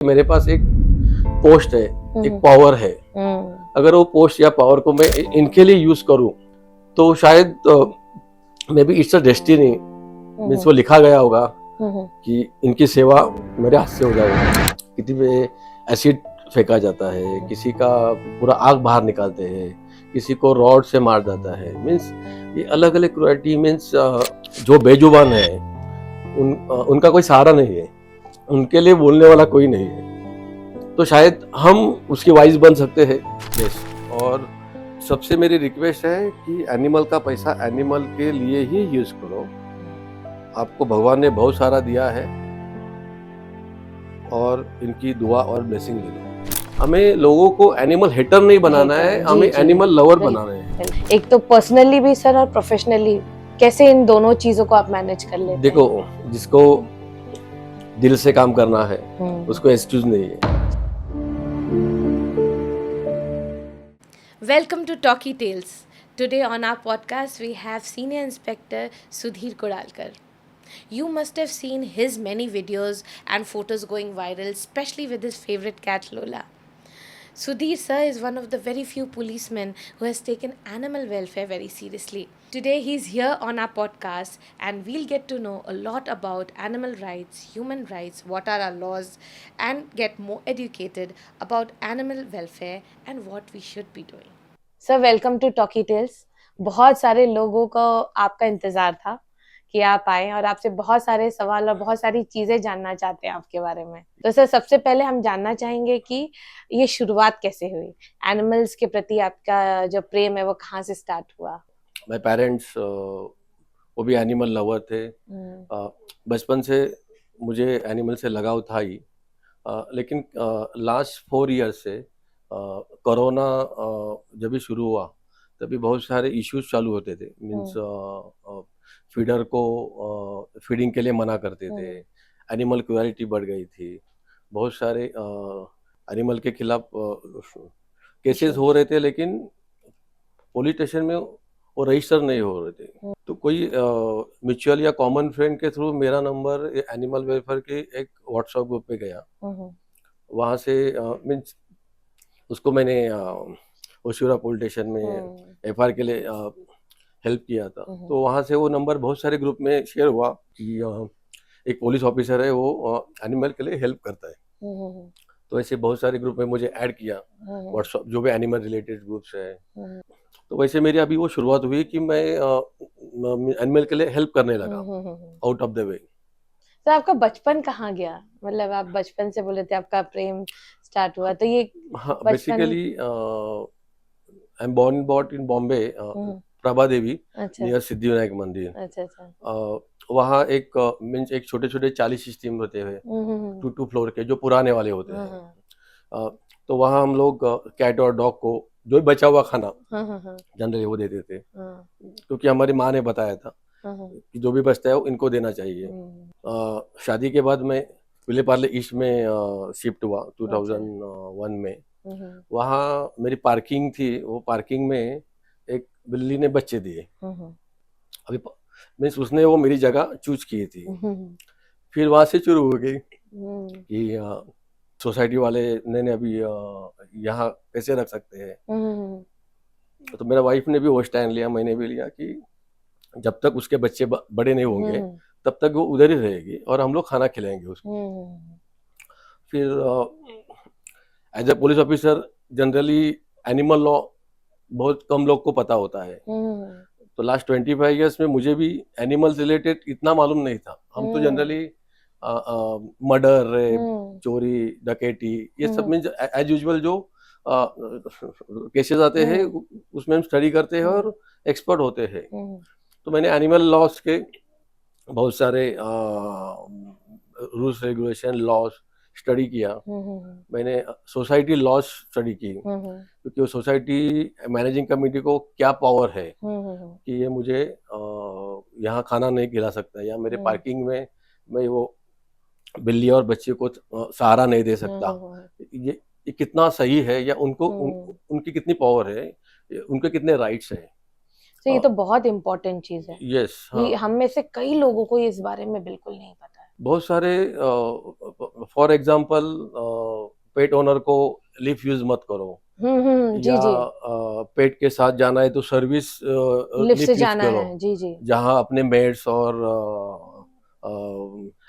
मेरे पास एक पोस्ट है, एक पावर है। अगर वो पोस्ट या पावर को मैं इनके लिए यूज करूं तो शायद may be it's a destiny, means वो लिखा गया होगा कि इनकी सेवा मेरे हाथ से हो जाएगी। किसी पे एसिड फेंका जाता है, किसी का पूरा आग बाहर निकालते हैं, किसी को रॉड से मार जाता है। मीन्स ये अलग अलग क्रूएल्टी, मीन्स जो बेजुबान है उनका कोई सहारा नहीं है, उनके लिए बोलने वाला कोई नहीं है। तो शायद हम उसकी वाइस बन सकते हैं। यस। और सबसे मेरी रिक्वेस्ट है कि एनिमल का पैसा एनिमल के लिए ही यूज करो। आपको भगवान ने बहुत सारा दिया है और इनकी दुआ और ब्लेसिंग ले लो। हमें लोगों को एनिमल हेटर नहीं बनाना है, हमें एनिमल लवर बनाना है। एक तो पर्सनली भी सर और प्रोफेशनली कैसे इन दोनों चीजों को आप मैनेज कर लेते हैं? देखो, जिसको दिल से काम करना है उसको एक्सक्यूज नहीं है। Welcome to Talkie Tales. Today on our podcast we have Senior Inspector Sudhir Kodalkar. You must have seen his many videos and photos going viral, especially with his favorite cat Lola. Sudhir sir is one of the very few policemen who has taken animal welfare very seriously. Today he's here on our podcast and we'll get to know a lot about animal rights, human rights, what are our laws, and get more educated about animal welfare and what we should be doing. Sir welcome to Talkie Tales. बहुत सारे लोगों को आपका इंतजार था कि आप आए और आपसे बहुत सारे सवाल और बहुत सारी चीजें जानना चाहते हैं आपके बारे में। तो सर सबसे पहले हम जानना चाहेंगे कि ये शुरुआत कैसे हुई, एनिमल्स के प्रति आपका जो प्रेम है वो कहाँ से स्टार्ट हुआ? माय पेरेंट्स वो भी एनिमल लवर थे। बचपन से मुझे एनिमल से लगाव था ही, लेकिन लास्ट 4 ईयर्स से कोरोना जब भी शुरू हुआ तभी बहुत सारे इश्यूज चालू होते थे। मीन्स फीडर को फीडिंग के लिए मना करते थे, एनिमल क्रूएल्टी बढ़ गई थी, बहुत सारे एनिमल के खिलाफ केसेस हो रहे थे, लेकिन पुलिस स्टेशन में वो रजिस्टर नहीं हो रहे थे। तो कोई म्यूचुअल या कॉमन फ्रेंड के थ्रू मेरा नंबर एनिमल वेलफेयर के एक व्हाट्सएप ग्रुप पे गया। वहाँ से मीन्स उसको मैंने ओशिवरा पुलिस स्टेशन में एफआईआर के लिए हेल्प किया था। तो वहाँ से वो नंबर बहुत सारे ग्रुप में शेयर हुआ कि एक पुलिस ऑफिसर है, वो एनिमल के लिए हेल्प करता है। तो ऐसे बहुत सारे ग्रुप में मुझे ऐड किया, व्हाट्सएप जो भी एनिमल रिलेटेड ग्रुप्स है। तो वैसे मेरी अभी वो शुरुआत हुई कि मैं एनिमल के लिए हेल्प करने लगा आउट ऑफ द वे। तो आपका बचपन कहाँ गया? मतलब आप बचपन से बोले थे आपका प्रेम स्टार्ट हुआ, तो ये basically I am born brought in Bombay, Prabha Devi near Siddhivinayak मंदिर। वहाँ एक मीन्स एक छोटे छोटे 40 स्टीम होते हैं, 2 फ्लोर के, जो पुराने वाले होते हैं। तो वहाँ हम लोग कैट और डॉग को जो बचा हुआ खाना जनरली वो देते थे, क्योंकि हमारी माँ ने बताया था कि जो भी बचता है वो इनको देना चाहिए। शादी के बाद मैं विले पार्ले ईस्ट में शिफ्ट हुआ 2001 में। वहाँ मेरी पार्किंग थी, वो पार्किंग में एक बिल्ली ने बच्चे दिए। अभी मीन्स उसने वो मेरी जगह चूज की थी। फिर वहां से शुरू हो गई कि सोसाइटी वाले ने अभी यहाँ कैसे रख सकते हैं। तो मेरा वाइफ ने भी वो स्टैंड लिया, मैंने भी लिया कि जब तक उसके बच्चे बड़े नहीं होंगे तब तक वो उधर ही रहेगी और हम लोग खाना खिलाएंगे उसको। फिर as a police officer generally animal law बहुत कम लोग को पता होता है। तो लास्ट 25 ईयर्स में मुझे भी एनिमल्स रिलेटेड इतना मालूम नहीं था। हम तो जनरली मर्डर, रेप, चोरी, डकैती, ये सब में एज यूजुअल जो केसेस आते हैं उसमें हम स्टडी करते हैं और एक्सपर्ट होते हैं। तो मैंने एनिमल लॉस के बहुत सारे रूल्स, रेगुलेशन, लॉस स्टडी किया। मैंने सोसाइटी लॉस स्टडी की, क्योंकि वो सोसाइटी मैनेजिंग कमेटी को क्या पावर है कि ये मुझे यहाँ खाना नहीं खिला सकता, या मेरे पार्किंग में मैं वो बिल्ली और बच्चे को सहारा नहीं दे सकता। ये कितना सही है, या उनको उनकी कितनी पावर है, उनके कितने राइट्स हैं। तो ये तो बहुत इम्पोर्टेंट चीज है। यस। हम में से कई लोगों को इस बारे में बिल्कुल नहीं पता है। बहुत सारे, फॉर एग्जांपल, पेट ओनर को लिफ्ट यूज मत करो, जी या जी, पेट के साथ जाना है तो सर्विस लिफ्ट से लिफ्ट यूज जाना करो, है, जी जी। जहाँ अपने मेड्स और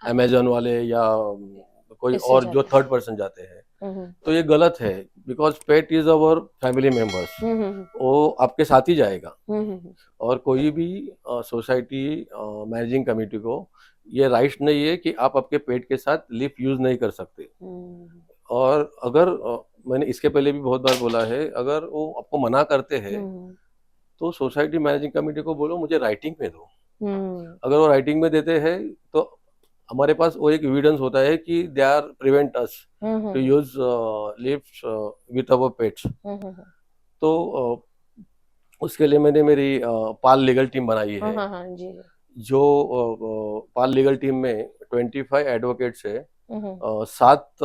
अमेजोन वाले या कोई इससे और जो जाते थर्ड पर्सन जाते हैं, हैं। तो ये गलत है। Because pet is our family members, hmm वो आपके साथ ही जाएगा। हम्म और कोई भी सोसाइटी मैनेजिंग कमेटी को ये राइट नहीं है कि आप आपके पेट के साथ लिफ्ट यूज नहीं कर सकते। हम्म और अगर मैंने इसके पहले भी बहुत बार बोला है, अगर वो आपको मना करते हैं हम्म तो सोसाइटी मैनेजिंग कमेटी को बोलो मुझे राइटिंग में दो। हम्म अगर वो राइटिंग में देते हैं तो हमारे पास वो एक एविडेंस होता है कि they are prevent us to hmm use lift with our pets. Hmm तो उसके लिए मैंने मेरी पाल लीगल टीम बनाई है। हाँ हाँ जी जी। जो पाल लीगल टीम में 25 एडवोकेट्स है, हम्म 7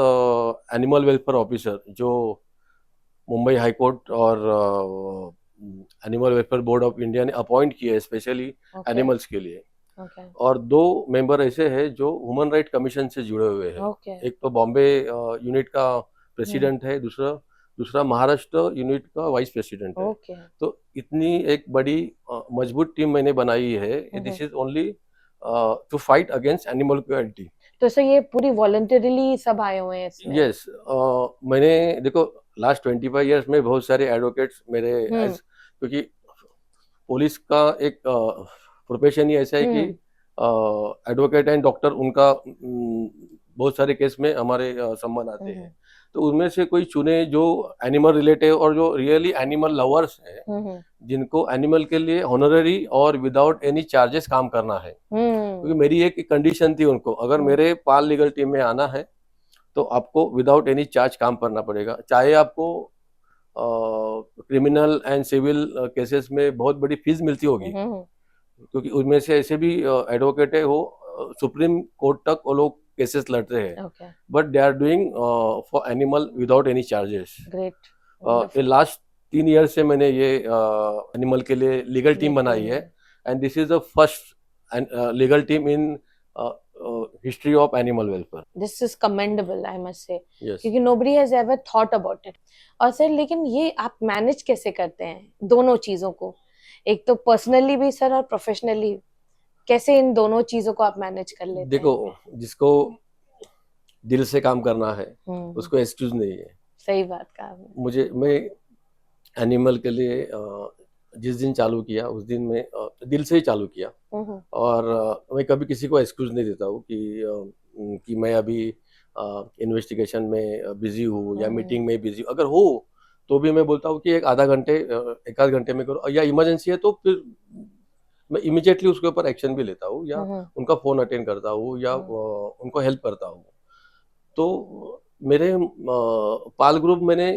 एनिमल वेलफेयर ऑफिसर जो मुंबई हाई कोर्ट और animal welfare board of India ने अपॉइंट किए हैं स्पेशली ओके एनिमल्स के लिए। ओके और 2 मेंबर ऐसे हैं जो ह्यूमन राइट कमीशन से जुड़े हुए हैं। ओके एक तो बॉम्बे यूनिट का प्रेसिडेंट है, दूसरा दूसरा महाराष्ट्र यूनिट का वाइस प्रेसिडेंट है। ओके तो इतनी एक बड़ी मजबूत टीम मैंने बनाई है। This hmm. Is only to fight against animal cruelty. तो सर ये पूरी वॉलंटरीली सब आए हुए हैं इसमें? यस, मैंने देखो लास्ट 25 ईयर्स में बहुत सारे एडवोकेट्स मेरे हम्म क्योंकि पुलिस का एक प्रोफेशन ही ऐसा है कि हम्म एडवोकेट एंड डॉक्टर उनका बहुत सारे केस में हमारे संबंध आते हम्म हैं। तो उनमें से कोई चुने जो एनिमल रिलेटेड और जो रियली एनिमल लवर्स है, हम्म जिनको एनिमल के लिए ऑनररी और विदाउट एनी चार्जेस काम करना है। क्योंकि हम्म मेरी एक कंडीशन थी उनको, अगर हम्म मेरे पाल लीगल टीम में आना है तो आपको विदाउट एनी चार्ज काम करना पड़ेगा, चाहे आपको क्रिमिनल एंड सिविल केसेस में बहुत बड़ी फीस मिलती होगी। हम्म क्योंकि उनमें से ऐसे भी एडवोकेट है वो सुप्रीम कोर्ट तक वो लोग केसेस लड़ते हैं, okay but they are doing for animal without any charges. Great ये लास्ट 3 ईयर से मैंने ये एनिमल के लिए लीगल टीम ये बनाई टीम है। And this is the first legal team in history of animal welfare. This is commendable I must say, yes, क्योंकि nobody has ever thought about it. और सर लेकिन ये आप मैनेज कैसे करते हैं दोनों चीजों को? एक तो पर्सनली भी सर और प्रोफेशनली, कैसे इन दोनों चीजों को आप मैनेज कर लेते देखो हैं? जिसको दिल से काम करना है हम्म, उसको एक्सक्यूज नहीं है। सही बात कहा आपने। मैं एनिमल के लिए जिस दिन चालू किया उस दिन मैं दिल से ही चालू किया। हम्म और मैं कभी किसी को एक्सक्यूज नहीं देता हूँ कि मैं अभी इन्वेस्टिगेशन में बिजी हूँ या हम्म मीटिंग में बिजी। अगर हो तो भी मैं बोलता हूँ कि एक आध घंटे में करो, या इमरजेंसी है तो फिर मैं इमिडिएटली उसके ऊपर एक्शन भी लेता हूँ, या हम्म उनका फोन अटेंड करता हूँ, या हम्म उनको हेल्प करता हूँ। तो मेरे पाल ग्रुप मैंने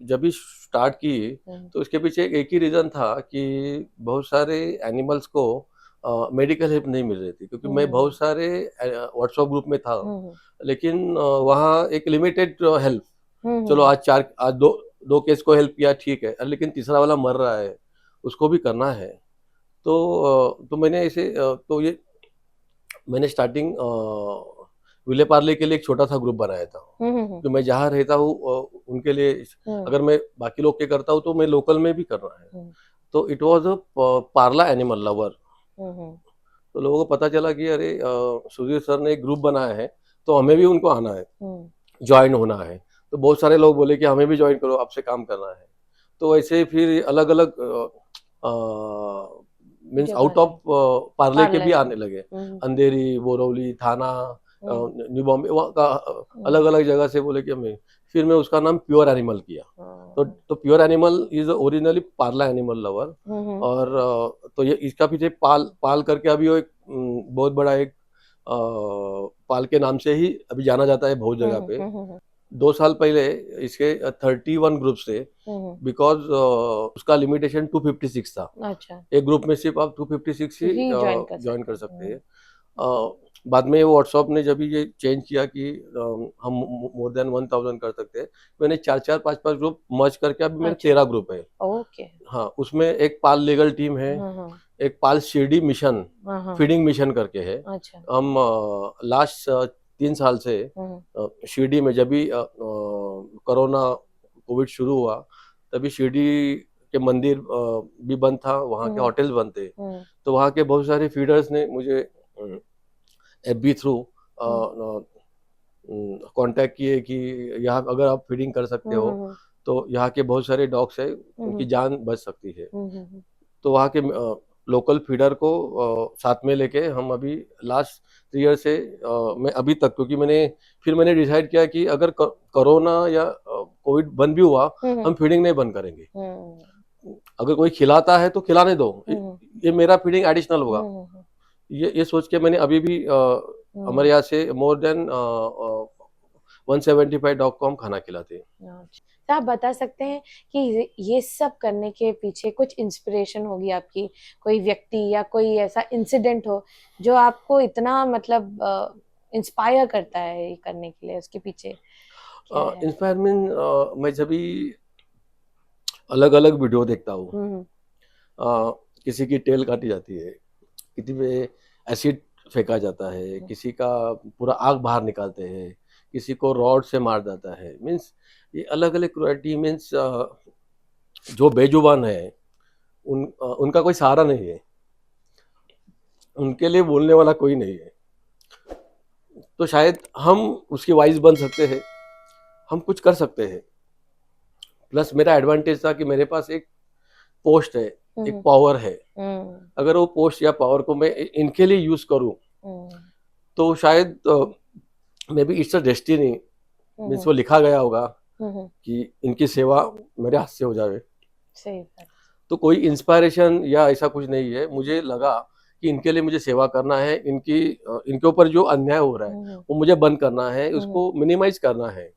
जब भी स्टार्ट की तो इसके पीछे एक ही रीज़न था कि बहुत सारे एनिमल्स को मेडिकल हेल्प नहीं मिल रही थी। क्योंकि मैं बहुत सारे व्हाट्सएप ग्रुप में था, हम्म लेकिन वहाँ एक लिमिटेड हेल्प। चलो हम्म आज दो केस को हेल्प किया, ठीक है, लेकिन तीसरा वाला मर रहा है, उसको भी करना है। तो मैंने ऐसे तो ये मैंने स्टार्टिंग विले पार्ले के लिए एक छोटा सा ग्रुप बनाया था कि मैं जहाँ रहता हूँ उनके लिए अगर मैं बाकी लोग के करता हूँ तो मैं लोकल में भी कर रहा है। तो it was a Parle animal lover. तो लोगों को पता चला कि अरे सुधीर सर ने एक ग्रुप बनाया है, तो हमें भी उनको आना है, ज्वाइन होना है। तो बहुत सारे लोग बोले कि हमें भी ज्वाइन करो, आपसे काम करना है। तो ऐसे फिर अलग अलग मीन्स जगह आउट से ऑफ पार्ले के पार्लर भी से। आने लगे, अंधेरी, बोरवली, थाना, न्यू बॉम्बे, वहाँ का अलग अलग जगह से बोले कि हमें। फिर मैं उसका नाम प्योर एनिमल किया। तो pure animal is originally Parle animal lover. और तो ये इसका पीछे पाल करके अभी वो एक बहुत बड़ा एक पाल के नाम से ही अभी जाना जाता है बहुत जगह पे। 2 साल पहले इसके 31 ग्रुप थे, बिकॉज उसका लिमिटेशन 256 था। अच्छा, एक ग्रुप में सिर्फ आप 256 ही ही ज्वाइन कर सकते हैं। बाद में व्हाट्सएप ने जब ये चेंज किया कि हम मोर देन 1000 कर सकते हैं, मैंने 4 5 ग्रुप मर्ज करके अभी मेरे अच्छा। 13 ग्रुप है। ओके। हाँ, उसमें एक पाल लीगल टीम है, एक पाल शिरडी मिशन हाँ। फीडिंग मिशन करके है। अच्छा। हम लास्ट 3 साल से शिरडी में जब भी कोरोना कोविड शुरू हुआ तभी शिरडी के मंदिर भी बंद था, वहाँ के होटल्स बंद थे, तो वहाँ के बहुत सारे फीडर्स ने मुझे एफबी थ्रू कांटेक्ट किए कि यहाँ अगर आप फीडिंग कर सकते हो तो यहाँ के बहुत सारे डॉग्स है, उनकी जान बच सकती है। तो वहाँ के लोकल फीडर को साथ में लेके हम अभी लास्ट 3 ईयर से मैं अभी तक, क्योंकि मैंने डिसाइड किया कि अगर कोरोना या कोविड बंद भी हुआ हम फीडिंग नहीं बंद करेंगे। अगर कोई खिलाता है तो खिलाने दो, ये मेरा फीडिंग एडिशनल होगा। ये सोच के मैंने अभी भी हमारे यहाँ से मोर देन 175 डॉग को हम खाना खिलाते हैं। तो आप बता सकते हैं कि ये सब करने के पीछे कुछ इंस्पिरेशन होगी आपकी, कोई व्यक्ति या कोई ऐसा इंसिडेंट हो जो आपको इतना मतलब इंस्पायर करता है ये करने के लिए, उसके पीछे इंस्पायरमेंट मैं जब भी अलग अलग वीडियो देखता हूँ, किसी की टेल काटी जाती है, किसी पे एसिड फेंका जाता है, किसी का पूरा आग बाहर निकालते हैं, किसी को रॉड से मार जाता है, मीन्स ये अलग अलग क्रूएल्टी, मीन्स जो बेजुबान है उनका कोई सहारा नहीं है, उनके लिए बोलने वाला कोई नहीं है। तो शायद हम उसकी वाइस बन सकते हैं, हम कुछ कर सकते हैं। प्लस मेरा एडवांटेज था कि मेरे पास एक पोस्ट है, एक पावर है। अगर वो पोस्ट या पावर को मैं इनके लिए यूज करूं तो शायद may be it's a destiny, means वो लिखा गया होगा कि इनकी सेवा मेरे हाथ से हो जाए। सही बात। तो कोई इंस्पायरेशन या ऐसा कुछ नहीं है, मुझे लगा कि इनके लिए मुझे सेवा करना है, इनके ऊपर जो अन्याय हो रहा है वो मुझे बंद करना है, उसको मिनिमाइज करना है।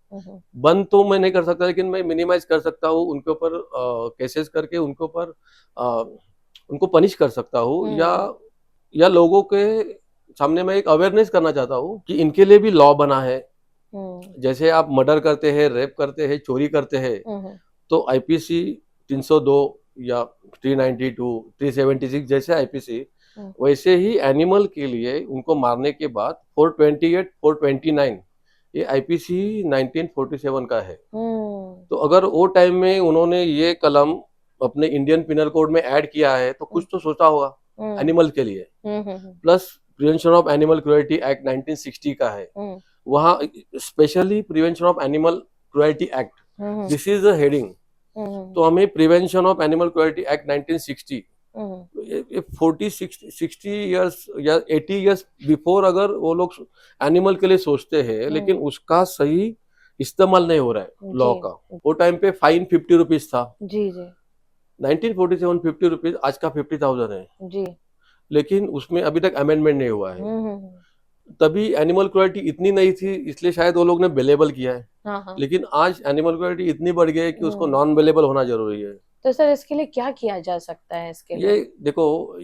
बंद तो मैं नहीं कर सकता, लेकिन मैं मिनिमाइज कर सकता हूँ, उनके ऊपर केसेस करके उनके ऊपर उनको पनिश कर सकता हूँ, या लोगों के सामने मैं एक अवेयरनेस करना चाहता हूँ कि इनके लिए भी लॉ बना है। जैसे आप मर्डर करते हैं, रेप करते हैं, चोरी करते हैं, तो आईपीसी 302 या 392, 376 जैसे आईपीसी, वैसे ही एनिमल के लिए उनको मारने के बाद 428, 429 ये आईपीसी 1947 का है। तो अगर वो टाइम में उन्होंने ये कलम अपने इंडियन पिनल कोड में ऐड किया है तो कुछ तो सोचा होगा एनिमल के लिए। Plus prevention of animal cruelty act 1960 का है, वहाँ specially prevention of animal cruelty act, this is the heading. तो हमें prevention of animal cruelty act 1960 40-60 years या 80 ईयर्स बिफोर अगर वो लोग एनिमल के लिए सोचते हैं, लेकिन उसका सही इस्तेमाल नहीं हो रहा है लॉ का। वो टाइम पे फाइन 50 रुपीज था जी जी। 1947 50 रुपीज, आज का 50,000 है जी। लेकिन उसमें अभी तक अमेंडमेंट नहीं हुआ है। तभी एनिमल क्रूएल्टी इतनी नहीं थी, इसलिए शायद वो लोग ने बेलेबल किया है। लेकिन आज एनिमल क्रूएल्टी इतनी बढ़ गई है कि उसको नॉन बेलेबल होना जरूरी है। तो सर इसके लिए क्या किया जा सकता है? इसके लिए ये देखो,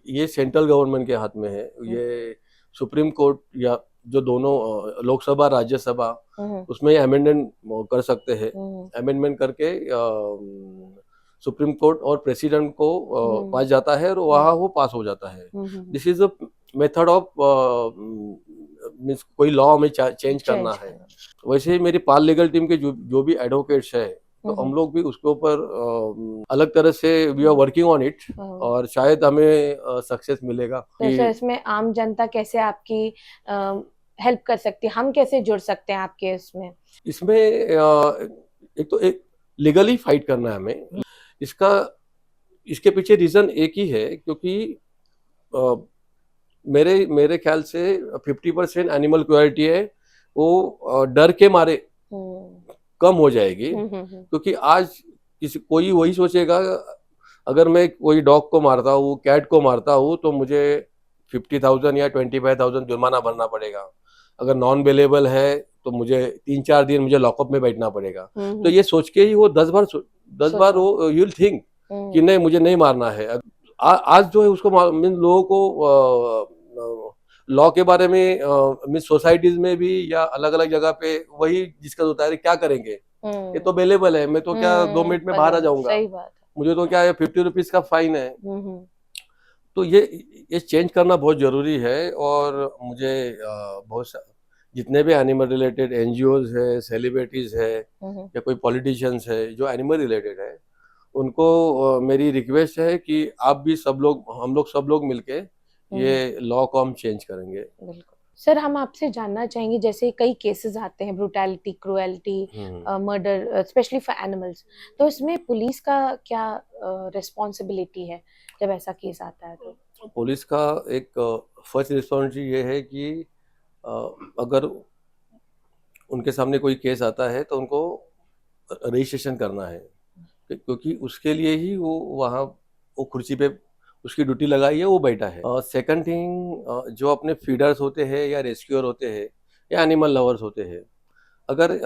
ये सेंट्रल गवर्नमेंट के हाथ में है। ये सुप्रीम कोर्ट या जो दोनों लोकसभा राज्यसभा उसमें ये अमेंडमेंट कर सकते हैं। अमेंडमेंट करके सुप्रीम कोर्ट और प्रेसिडेंट को पास जाता है और वहाँ वो पास हो जाता है। This is a method of means कोई लॉ में चेंज करना है। वैसे ही मेरी पाल लीगल टीम के जो भी एडवोकेट्स है, तो हम लोग भी उसके ऊपर अलग तरह से we are working on it, और शायद हमें सक्सेस मिलेगा। तो सर इसमें आम जनता कैसे आपकी हेल्प कर सकती है, हम कैसे जुड़ सकते हैं आपके इसमें एक तो एक लीगली फाइट करना है हमें। इसके पीछे रीजन एक ही है, क्योंकि मेरे ख्याल से 50% एनिमल क्रूएल्टी है वो डर के मारे कम हो जाएगी। क्योंकि आज कोई वही सोचेगा, अगर मैं कोई डॉग को मारता हूँ, कैट को मारता हूँ, तो मुझे 50,000 या 25,000 जुर्माना भरना पड़ेगा। अगर नॉन बेलेबल है तो मुझे 3-4 दिन मुझे लॉकअप में बैठना पड़ेगा। तो ये सोच के ही वो 10 बार वो यू विल थिंक कि नहीं, मुझे नहीं मारना है। आज जो है उसको लोगों को लॉ के बारे में मीन्स सोसाइटीज में भी या अलग अलग जगह पे वही जिसका होता है, क्या करेंगे, ये तो अवेलेबल है, मैं तो क्या 2 मिनट में बाहर आ जाऊंगा, सही बात है। मुझे तो क्या है 50 रुपीज का फाइन है। तो ये चेंज करना बहुत ज़रूरी है। और मुझे जितने भी एनिमल रिलेटेड एनजीओज है, सेलिब्रिटीज़ है या कोई पॉलिटिशियंस है जो एनिमल रिलेटेड है, उनको मेरी रिक्वेस्ट है कि आप भी सब लोग, हम लोग सब लोग मिलके ये लॉ को हम चेंज करेंगे। बिल्कुल सर, हम आपसे जानना चाहेंगे, जैसे कई केसेस आते हैं brutality, cruelty, murder, specially for animals, तो इसमें पुलिस का क्या रिस्पॉन्सिबिलिटी है जब ऐसा केस आता है? तो पुलिस का एक फर्स्ट रिस्पॉन्सिबिलिटी ये है कि अगर उनके सामने कोई केस आता है तो उनको रजिस्ट्रेशन करना है, क्योंकि उसके लिए ही वो वहाँ वो कुर्सी पे उसकी ड्यूटी लगाई है, वो बैठा है। सेकंड थिंग, जो अपने फीडर्स होते हैं या रेस्क्यूअर होते हैं या एनिमल लवर्स होते हैं, अगर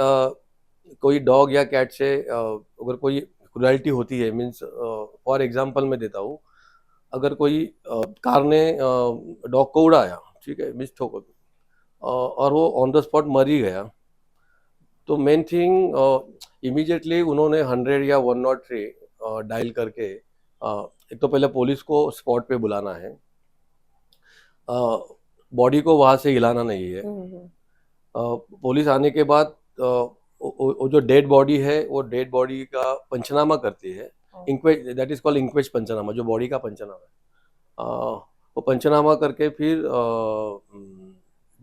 कोई डॉग या कैट से अगर कोई क्रुएल्टी होती है, मीन्स फॉर एग्जांपल मैं देता हूँ, अगर कोई कार ने डॉग को उड़ाया, ठीक है, मीन्स ठोकर, और वो ऑन द स्पॉट मर ही गया, तो मेन थिंग इमीडिएटली उन्होंने 100 या 103 डायल करके एक तो पहले पुलिस को स्पॉट पे बुलाना है, बॉडी को वहाँ से हिलाना नहीं है। पुलिस आने के बाद वो जो डेड बॉडी है, वो डेड बॉडी का पंचनामा करती है, inquest, that is called inquest panchnama, जो बॉडी का पंचनामा है। वो पंचनामा करके फिर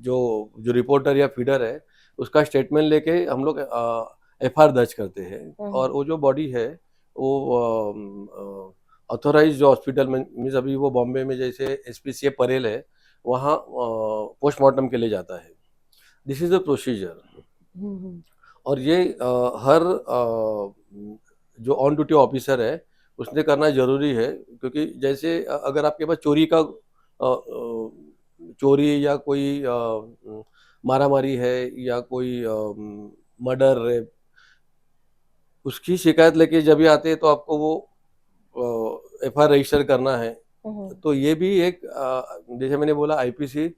जो रिपोर्टर या फीडर है उसका स्टेटमेंट लेके हम लोग एफआईआर दर्ज करते हैं। और वो जो बॉडी है वो ऑथोराइज हॉस्पिटल में, मीन्स अभी वो बॉम्बे में जैसे एसपीसीए परेल है, वहाँ पोस्टमार्टम के लिए जाता है। This is the procedure. और ये हर जो ऑन ड्यूटी ऑफिसर है उसने करना जरूरी है, क्योंकि जैसे अगर आपके पास चोरी या कोई मारामारी है या कोई मर्डर, रेप, उसकी शिकायत लेके जब भी आते हैं तो आपको वो एफआईआर रजिस्टर करना है। तो ये भी एक जैसे मैंने बोला आईपीसी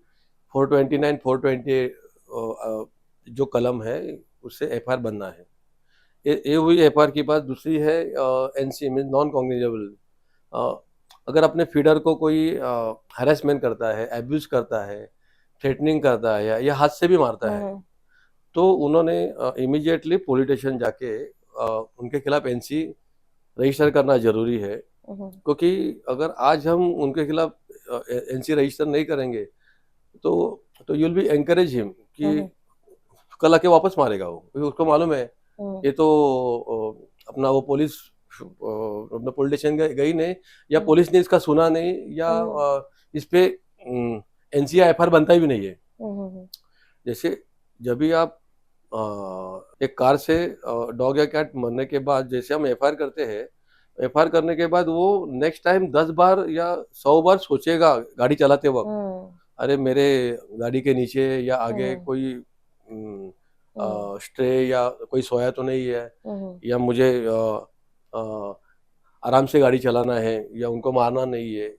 429, 428 जो कलम है उससे एफआईआर बनना है। ये हुई एफआईआर की बात। दूसरी है एनसी मीन नॉन कॉग्निजेबल। अगर अपने फीडर को कोई हैरेसमेंट करता है, एब्यूज करता है, थ्रेटनिंग करता है या हाथ से भी मारता है, तो उन्होंने इमीडिएटली पुलिस स्टेशन जाके उनके खिलाफ एनसी रजिस्टर करना जरूरी है। क्योंकि अगर आज हम उनके खिलाफ एनसी रजिस्टर नहीं करेंगे तो you will be encourage him कि कल आके वापस मारेगा वो, क्योंकि उसको मालूम है ये तो अपना वो पुलिस अपना पुलिस स्टेशन गई नहीं, या पुलिस ने इसका सुना नहीं, या इस पे एनसीआर एफआईआर बनता ही भी नहीं है। जैसे जब भी आप एक कार से डॉग या कैट मरने के बाद जैसे हम एफआईआर करते हैं, एफआईआर करने के बाद वो नेक्स्ट टाइम 10 बार या 100 बार सोचेगा गाड़ी चलाते वक्त, अरे मेरे गाड़ी के नीचे या आगे कोई स्ट्रे या कोई सोया तो नहीं है, या मुझे आराम से गाड़ी चलाना है, या उनको मारना नहीं है।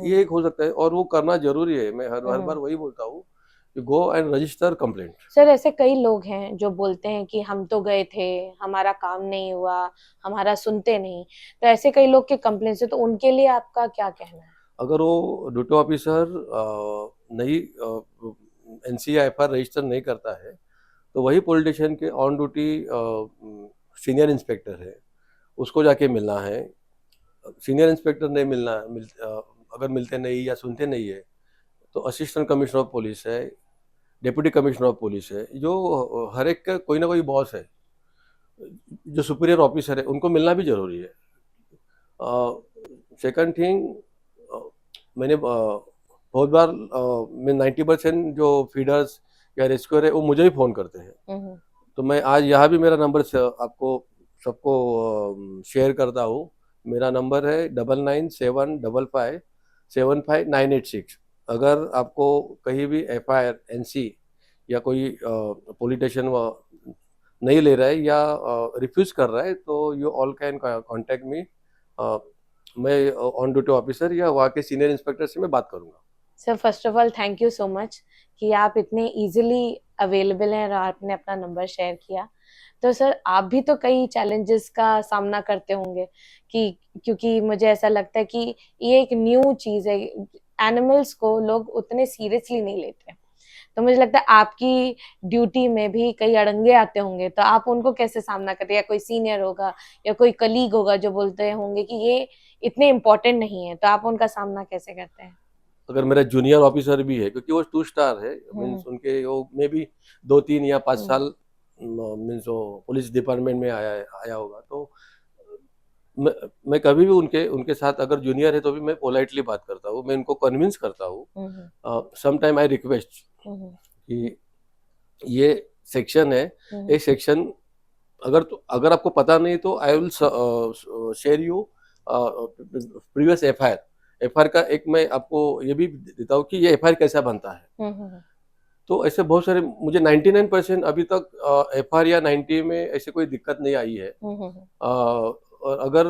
ये एक हो सकता है, और वो करना जरूरी है। मैं हर बार वही बोलता हूँ, go and register complaint. Sir, ऐसे कई लोग हैं जो बोलते हैं कि हम तो गए थे, हमारा काम नहीं हुआ, हमारा सुनते नहीं, तो ऐसे कई लोग के कंप्लेंट है, तो उनके लिए आपका क्या कहना है? अगर वो ड्यूटी ऑफिसर नहीं एनसीआर एफआईआर रजिस्टर नहीं करता है, तो वही पॉलिटिशियन के ऑन ड्यूटी सीनियर इंस्पेक्टर है, उसको जाके मिलना है। सीनियर इंस्पेक्टर नहीं अगर मिलते नहीं या सुनते नहीं है, तो असिस्टेंट कमिश्नर ऑफ पुलिस है, डिप्टी कमिश्नर ऑफ पुलिस है, जो हर एक का कोई ना कोई बॉस है, जो सुपीरियर ऑफिसर है, उनको मिलना भी जरूरी है। सेकंड थिंग, मैंने बहुत बार मैं 90% जो फीडर्स या रेस्क्यूअर है वो मुझे ही फ़ोन करते हैं। तो मैं आज यहाँ भी मेरा नंबर आपको सबको शेयर करता हूँ। मेरा नंबर है 9975557596। अगर आपको कहीं भी एफआईआर, एनसी या कोई पॉलिटिशियन नहीं ले रहा है या रिफ्यूज़ कर रहा है, तो you all can contact me. मैं ऑन ड्यूटी ऑफिसर या वहाँ के सीनियर इंस्पेक्टर से मैं बात करूँगा। Sir, first of all thank you so much कि आप इतने इजीली अवेलेबल हैं और आपने अपना नंबर शेयर किया। तो सर आप भी तो कई चैलेंजेस का सामना करते होंगे कि, क्योंकि मुझे ऐसा लगता है कि ये एक न्यू चीज है, एनिमल्स को लोग उतने सीरियसली नहीं लेते, तो मुझे लगता है आपकी ड्यूटी में भी कई अड़ंगे आते होंगे, तो आप उनको कैसे सामना करते हैं? या कोई सीनियर होगा या कोई कलीग होगा जो बोलते होंगे कि ये इतने इम्पोर्टेंट नहीं है, तो आप उनका सामना कैसे करते हैं? अगर मेरा जूनियर ऑफिसर भी है, क्योंकि वो 2 स्टार है, मीन्स उनके वो मे भी 2-3 या 5 साल मीन्स वो पुलिस डिपार्टमेंट में आया होगा, तो मैं कभी भी उनके उनके साथ अगर जूनियर है तो भी मैं पोलाइटली बात करता हूँ, मैं उनको कन्विंस करता हूँ। सम टाइम आई रिक्वेस्ट कि ये सेक्शन है, ये सेक्शन अगर आपको पता नहीं तो I will share you previous FIR का एक मैं आपको ये भी देता हूँ कि ये एफआईआर कैसा बनता है। तो ऐसे बहुत सारे मुझे 99% अभी तक एफआईआर या 90 में ऐसे कोई दिक्कत नहीं आई है। और अगर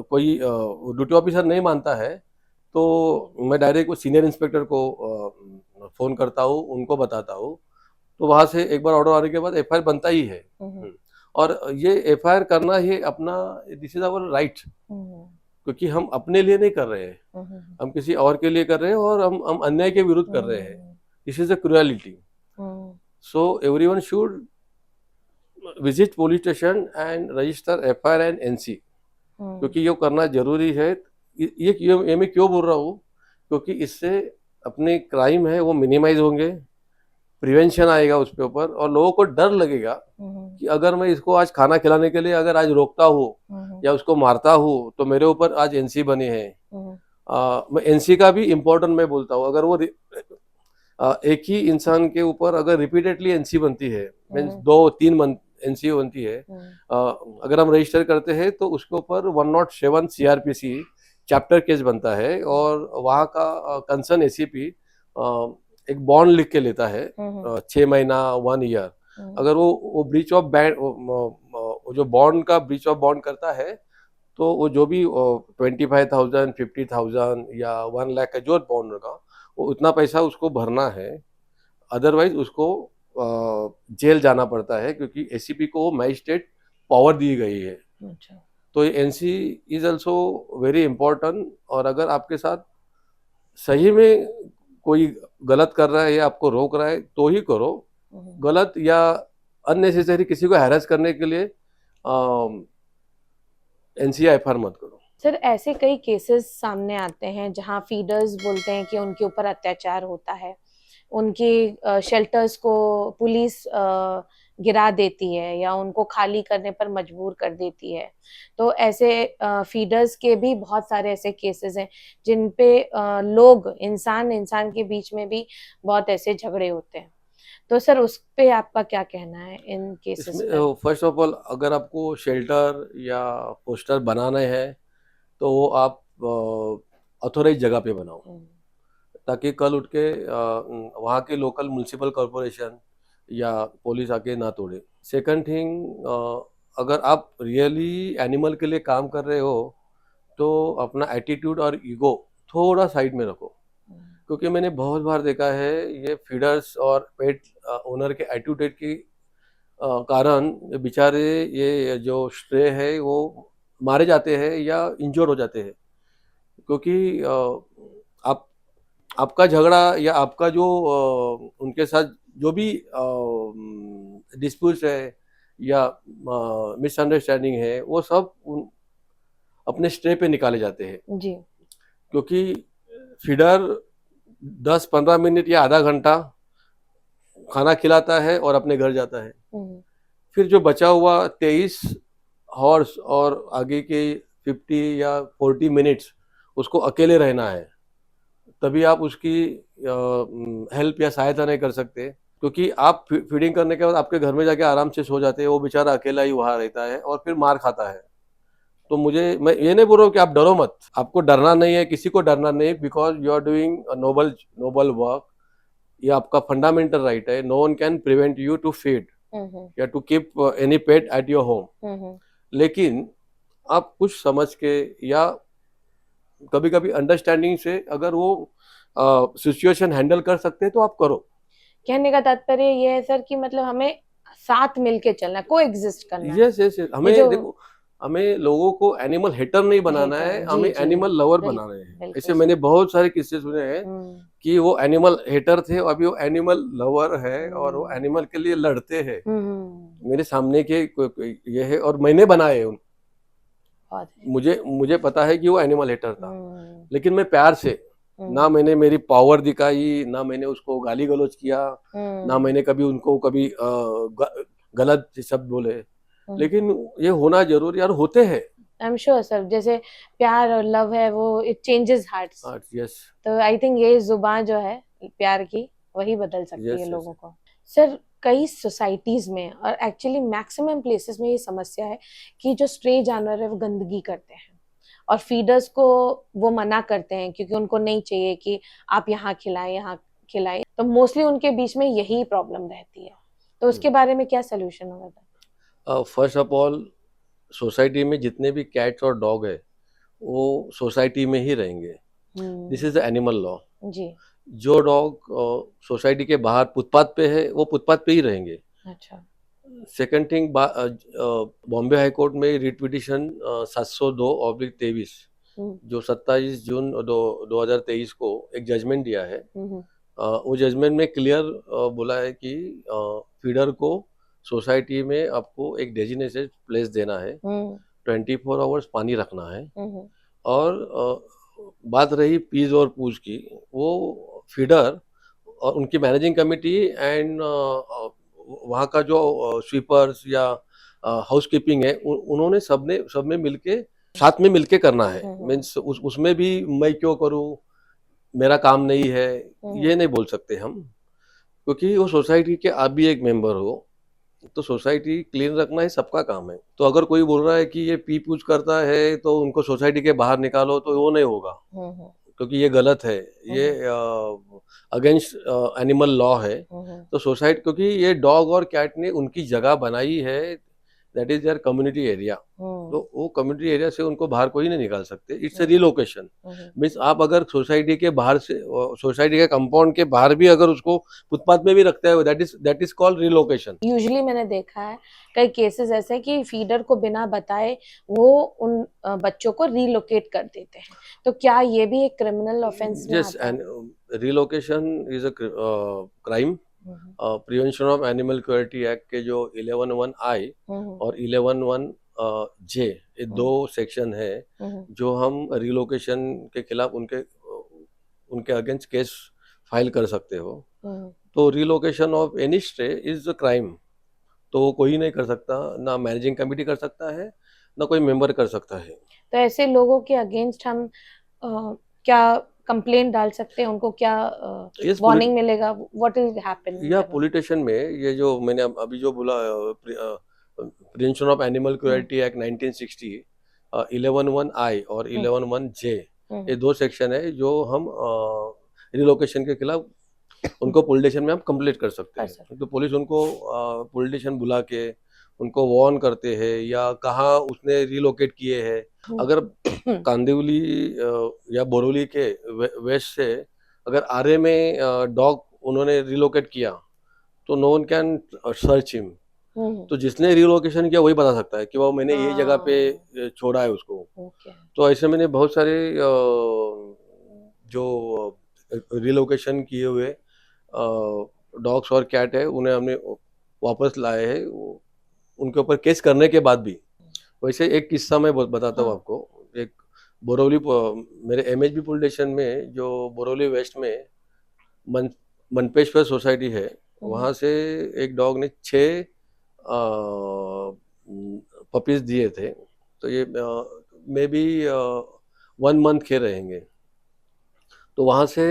कोई ड्यूटी ऑफिसर नहीं मानता है तो मैं डायरेक्ट सीनियर इंस्पेक्टर को फोन करता हूँ, उनको बताता हूँ, तो वहां से एक बार ऑर्डर आने के बाद एफआईआर बनता ही है। और ये एफआईआर करना ही अपना, दिस इज आवर राइट, क्योंकि हम अपने लिए नहीं कर रहे हैं, हम किसी और के लिए कर रहे हैं और हम अन्याय के विरुद्ध कर रहे हैं। This is a cruelty. So everyone should visit police station and register FIR and NC, क्योंकि ये करना जरूरी है। ये मैं क्यों बोल रहा हूँ, क्योंकि इससे अपने क्राइम है वो मिनिमाइज होंगे, प्रिवेंशन आएगा उसके ऊपर, और लोगों को डर लगेगा कि अगर मैं इसको आज खाना खिलाने के लिए अगर आज रोकता हूँ या उसको मारता हूँ तो मेरे ऊपर आज एनसी बनी है। मैं एनसी का भी इम्पोर्टेंट मैं बोलता हूँ, अगर वो एक ही इंसान के ऊपर अगर रिपीटेडली एनसी बनती है, मीन्स 2-3 एनसी बनती है, अगर हम रजिस्टर करते हैं तो उसके ऊपर 107 सीआरपीसी चैप्टर केस बनता है, और वहाँ का कंसर्न एसीपी एक बॉन्ड लिख के लेता है 6 महीना 1 ईयर। अगर वो ब्रीच ऑफ बैंड, जो बॉन्ड का ब्रीच ऑफ बॉन्ड करता है, तो वो जो भी 25,000 50,000 या 1 लाख का जो बॉन्ड होगा वो उतना पैसा उसको भरना है, अदरवाइज उसको जेल जाना पड़ता है, क्योंकि एसीपी को मैजिस्ट्रेट पावर दी गई है। अच्छा। तो NC is also very important. और अगर आपके साथ सही में कोई गलत कर रहा है या आपको रोक रहा है तो ही करो, गलत या अननेसेसरी किसी को हैरेस करने के लिए एनसीआईएफआर मत करो। सर ऐसे कई केसेस सामने आते हैं जहां फीडर्स बोलते हैं कि उनके ऊपर अत्याचार होता है, उनके शेल्टर्स को पुलिस गिरा देती है या उनको खाली करने पर मजबूर कर देती है। तो ऐसे फीडर्स के भी बहुत सारे ऐसे केसेस हैं जिन पे लोग इंसान के बीच में भी बहुत ऐसे झगड़े होते हैं। तो सर उस पे आपका क्या कहना है इन केसेस पे? फर्स्ट ऑफ ऑल, अगर आपको शेल्टर या पोस्टर बनाना है तो वो आप ऑथोराइज जगह पे बनाओ, ताकि कल उठ के वहाँ के लोकल म्यूनसिपल कॉरपोरेशन या पुलिस आके ना तोड़े। सेकंड थिंग, अगर आप रियली एनिमल के लिए काम कर रहे हो तो अपना एटीट्यूड और ईगो थोड़ा साइड में रखो, क्योंकि मैंने बहुत बार देखा है ये फीडर्स और पेट ओनर के एटीट्यूड की कारण बेचारे ये जो स्ट्रे है वो मारे जाते हैं या इंजोर्ड हो जाते हैं, क्योंकि आपका झगड़ा या आपका जो उनके साथ जो भी डिस्प्यूट है या मिसअंडरस्टैंडिंग है वो सब अपने स्टे पे निकाले जाते हैं जी। क्योंकि फीडर 10-15 मिनट या आधा घंटा खाना खिलाता है और अपने घर जाता है। फिर जो बचा हुआ 23 हॉर्स और आगे के 50 या 40 मिनट्स उसको अकेले रहना है, तभी आप उसकी हेल्प या सहायता नहीं कर सकते, क्योंकि आप फीडिंग करने के बाद आपके घर में जाके आराम से सो जाते हैं, वो बेचारा अकेला ही वहाँ रहता है और फिर मार खाता है। तो मैं ये नहीं बोल रहा हूँ कि आप डरो मत, आपको डरना नहीं है, किसी को डरना नहीं, because you are doing noble work, ये आपका फंडामेंटल राइट है। No one can prevent you to feed या to keep any pet at your home, लेकिन आप कुछ समझ के या कभी कभी अंडरस्टैंडिंग से अगर वो सिचुएशन हैंडल कर सकते हैं तो आप करो। कहने का तात्पर्य ये है सर कि मतलब हमें साथ मिलके चलना है, कोएग्जिस्ट करना है। यस यस ये हमें जो देखो, हमें लोगों को एनिमल हेटर नहीं बनाना हेटर, है, जी हमें जी, एनिमल लवर बिल्कुल बनाना है। बिल्कुल ऐसे मैंने सही। बहुत सारे किस्से सुने हैं हम्म कि वो एनिमल हेटर थे, अभी वो एनिमल लवर है और वो हम्म एनिमल के लिए लड़ते हैं। हम्म, मेरे सामने के ये है और मैंने बनाए हैं बहुत है। मुझे पता है कि वो एनिमल हेटर था, हम्म लेकिन मैं प्यार से, ना हम्म मैंने मेरी पावर दिखाई, ना मैंने उसको गाली गलौज किया, ना हम्म मैंने कभी उनको कभी गलत शब्द बोले। हम्म, लेकिन ये होना जरूरी यार, होते हैं। आई एम श्योर सर, जैसे प्यार और लव है वो इट चेंजेस हार्ट्स। यस तो आई थिंक ये जुबान जो है प्यार की वही बदल सकती है यस यस लोगों को। सर कई सोसाइटीज में और एक्चुअली मैक्सिमम प्लेसेस में ये समस्या है कि जो स्ट्रे जानवर है वो गंदगी करते हैं और फीडर्स को वो मना करते हैं क्योंकि उनको नहीं चाहिए कि आप यहाँ खिलाएं यहाँ खिलाएं, तो मोस्टली उनके बीच में यही प्रॉब्लम रहती है। तो उसके बारे में क्या सोल्यूशन होगा था? फर्स्ट ऑफ ऑल, सोसाइटी में जितने भी कैट्स और डॉग है वो सोसाइटी में ही रहेंगे। This is the animal law. जी। जो डॉग सोसाइटी के बाहर फुटपाथ पे है वो फुटपाथ पे ही रहेंगे। अच्छा। Second thing, Bombay high court में रिट पिटिशन 702/23 हम्म जो 27 जून 2023 को एक जजमेंट दिया है, हम्म वो जजमेंट में क्लियर बोला है कि फीडर को सोसाइटी में आपको एक डेजिग्नेटेड प्लेस देना है, हम्म 24 आवर्स पानी रखना है। हम्म और बात रही पीज और पूज की, वो फीडर और उनकी मैनेजिंग कमेटी एंड वहाँ का जो स्वीपर्स या हाउस कीपिंग है, उन्होंने सब में मिलके, साथ में मिलके करना है। मीन्स उसमें भी मैं क्यों करूँ, मेरा काम नहीं है, ये नहीं बोल सकते हम, क्योंकि वो सोसाइटी के आप भी एक मेंबर हो, तो सोसाइटी क्लीन रखना ही सबका काम है। तो अगर कोई बोल रहा है कि ये पी पूछ करता है तो उनको सोसाइटी के बाहर निकालो, तो वो नहीं होगा, क्योंकि ये गलत है, ये अगेंस्ट एनिमल लॉ है। तो सोसाइटी, क्योंकि ये डॉग और कैट ने उनकी जगह बनाई है, that is their community area, तो वो कम्युनिटी एरिया से उनको बाहर कोई नहीं निकाल सकते। It's a relocation. मीन्स आप अगर सोसाइटी के बाहर से, सोसाइटी के कंपाउंड के बाहर भी अगर उसको फुटपाथ में भी रखते हैं, that is called relocation. Usually मैंने देखा है कई केसेस ऐसे कि फीडर को बिना बताए वो उन बच्चों को रिलोकेट कर देते हैं, तो क्या ये भी एक क्रिमिनल ऑफेंस में यस, आता है? And relocation is a crime. Prevention of animal cruelty act के जो 11(1)(I) और 11(1)(J) ये दो सेक्शन है जो हम रिलोकेशन के खिलाफ उनके अगेंस्ट केस फाइल कर सकते हो। तो relocation of any stay is a crime. तो वो कोई नहीं कर सकता, ना मैनेजिंग कमेटी कर सकता है, ना कोई मेंबर कर सकता है। तो ऐसे लोगों के अगेंस्ट हम क्या कंप्लेंट डाल सकते हैं, उनको क्या यस, वार्निंग मिलेगा, व्हाट विल हैपन? या पॉलिटिशियन में ये जो मैंने अभी जो बोला, prevention of animal cruelty act 1960, 11(1)(I) और 11(1)(J) ये दो सेक्शन है जो हम रिलोकेशन के खिलाफ उनको पॉलिटिशियन में हम कंप्लीट कर सकते हैं। तो पुलिस उनको पॉलिटिशियन बुला के उनको वार्न करते हैं, या कहाँ उसने रिलोकेट किए हैं। अगर कांदिवली या बोरोली के वेस्ट से अगर आरे में डॉग उन्होंने रिलोकेट किया, तो no one can search him. तो जिसने रिलोकेशन किया वही बता सकता है कि वो मैंने ये जगह पे छोड़ा है उसको। तो ऐसे मैंने बहुत सारे जो रिलोकेशन किए हुए डॉग्स और कैट है उन्हें हमने वापस लाए हैं, उनके ऊपर केस करने के बाद भी। वैसे एक किस्सा मैं बताता हूँ आपको। एक बोरोली, मेरे एमएचबी पुलिस स्टेशन में जो बोरोली वेस्ट में मनपेश्वर सोसाइटी है, वहाँ से एक डॉग ने 6 पपीज दिए थे। तो ये मे बी 1 मंथ के रहेंगे। तो वहाँ से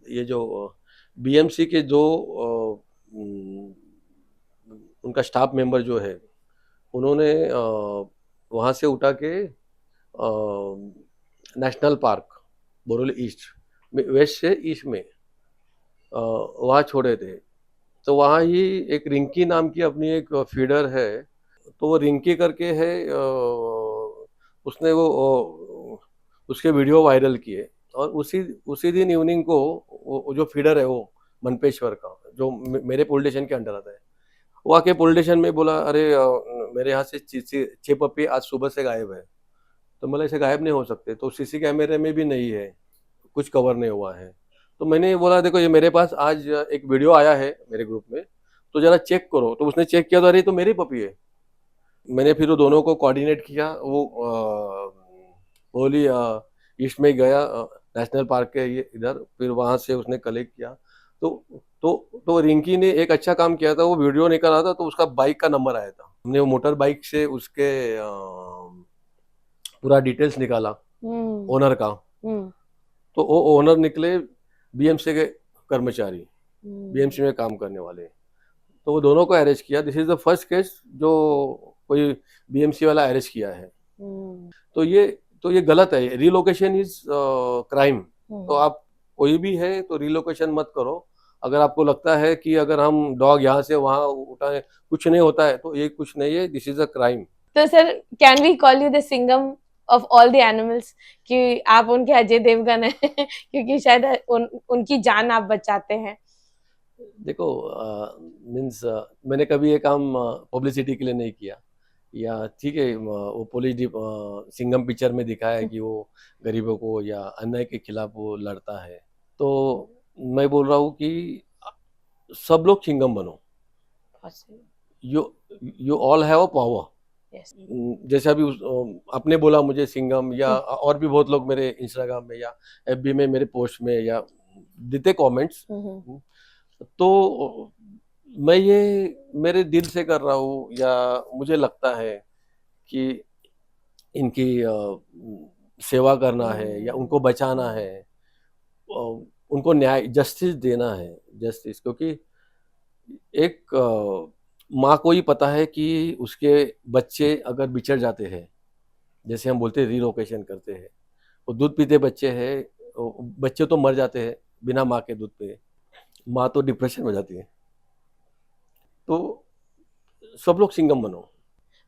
ये जो बीएमसी के दो उनका स्टाफ मेंबर जो है, उन्होंने वहाँ से उठा के नेशनल पार्क बोरोली ईस्ट में, वेस्ट से ईस्ट में वहाँ छोड़े थे। तो वहाँ ही एक रिंकी नाम की अपनी एक फीडर है, तो वो रिंकी करके है, उसने वो उसके वीडियो वायरल किए, और उसी दिन इवनिंग को वो जो फीडर है वो मनपेश्वर का जो मेरे पुलिस स्टेशन के अंडर आता है, वो आके पुलिस स्टेशन में बोला, अरे मेरे यहाँ से 6 पपी आज सुबह से गायब है। तो मतलब ऐसे गायब नहीं हो सकते, तो सीसी कैमरे में भी नहीं है, कुछ कवर नहीं हुआ है। तो मैंने बोला देखो ये मेरे पास आज एक वीडियो आया है मेरे ग्रुप में, तो जरा चेक करो। तो उसने चेक किया तो अरे तो मेरी पपी है। मैंने फिर वो दोनों को कोऑर्डिनेट किया, वो होली ईस्ट में गया, नेशनल पार्क के ये इधर, फिर वहां से उसने कलेक्ट किया। तो तो रिंकी ने एक अच्छा काम किया था, वो वीडियो निकल रहा था तो उसका बाइक का नंबर आया था। हमने वो मोटर बाइक से उसके पूरा डिटेल्स निकाला ओनर का। तो वो ओनर निकले बीएमसी के कर्मचारी, बीएमसी में काम करने वाले। तो वो दोनों को अरेस्ट किया। This is the first case जो कोई बीएमसी वाला अरेस्ट किया है। तो ये गलत है। Relocation is crime. तो आप कोई भी है तो रिलोकेशन मत करो। अगर आपको लगता है कि अगर हम डॉग यहाँ से वहां उठाए कुछ नहीं होता है, तो ये कुछ नहीं है, दिस इज अ क्राइम। तो sir can we call you the Singham of all the animals, कि आप उनके अजय देवगन हैं क्योंकि शायद उनकी जान आप बचाते हैं। देखो मीन्स मैंने कभी ये काम पब्लिसिटी के लिए नहीं किया, या ठीक है वो सिंघम पिक्चर में दिखाया है कि वो गरीबों को या अन्याय के खिलाफ वो लड़ता है। तो मैं बोल रहा हूँ कि सब लोग सिंघम बनो। You all have a power. जैसे अभी आपने बोला मुझे सिंघम, या और भी बहुत लोग मेरे इंस्टाग्राम में या एफबी में मेरे पोस्ट में या देते कमेंट्स। तो मैं ये मेरे दिल से कर रहा हूँ, या मुझे लगता है कि इनकी सेवा करना है या उनको बचाना है, उनको न्याय जस्टिस देना है। जस्टिस, क्योंकि एक माँ को ही पता है कि उसके बच्चे अगर बिछड़ जाते हैं, जैसे हम बोलते हैं रिलोकेशन करते हैं, वो दूध पीते बच्चे हैं, बच्चे तो मर जाते हैं बिना माँ के दूध पे, माँ तो डिप्रेशन में जाती है। तो सब लोग सिंघम बनो।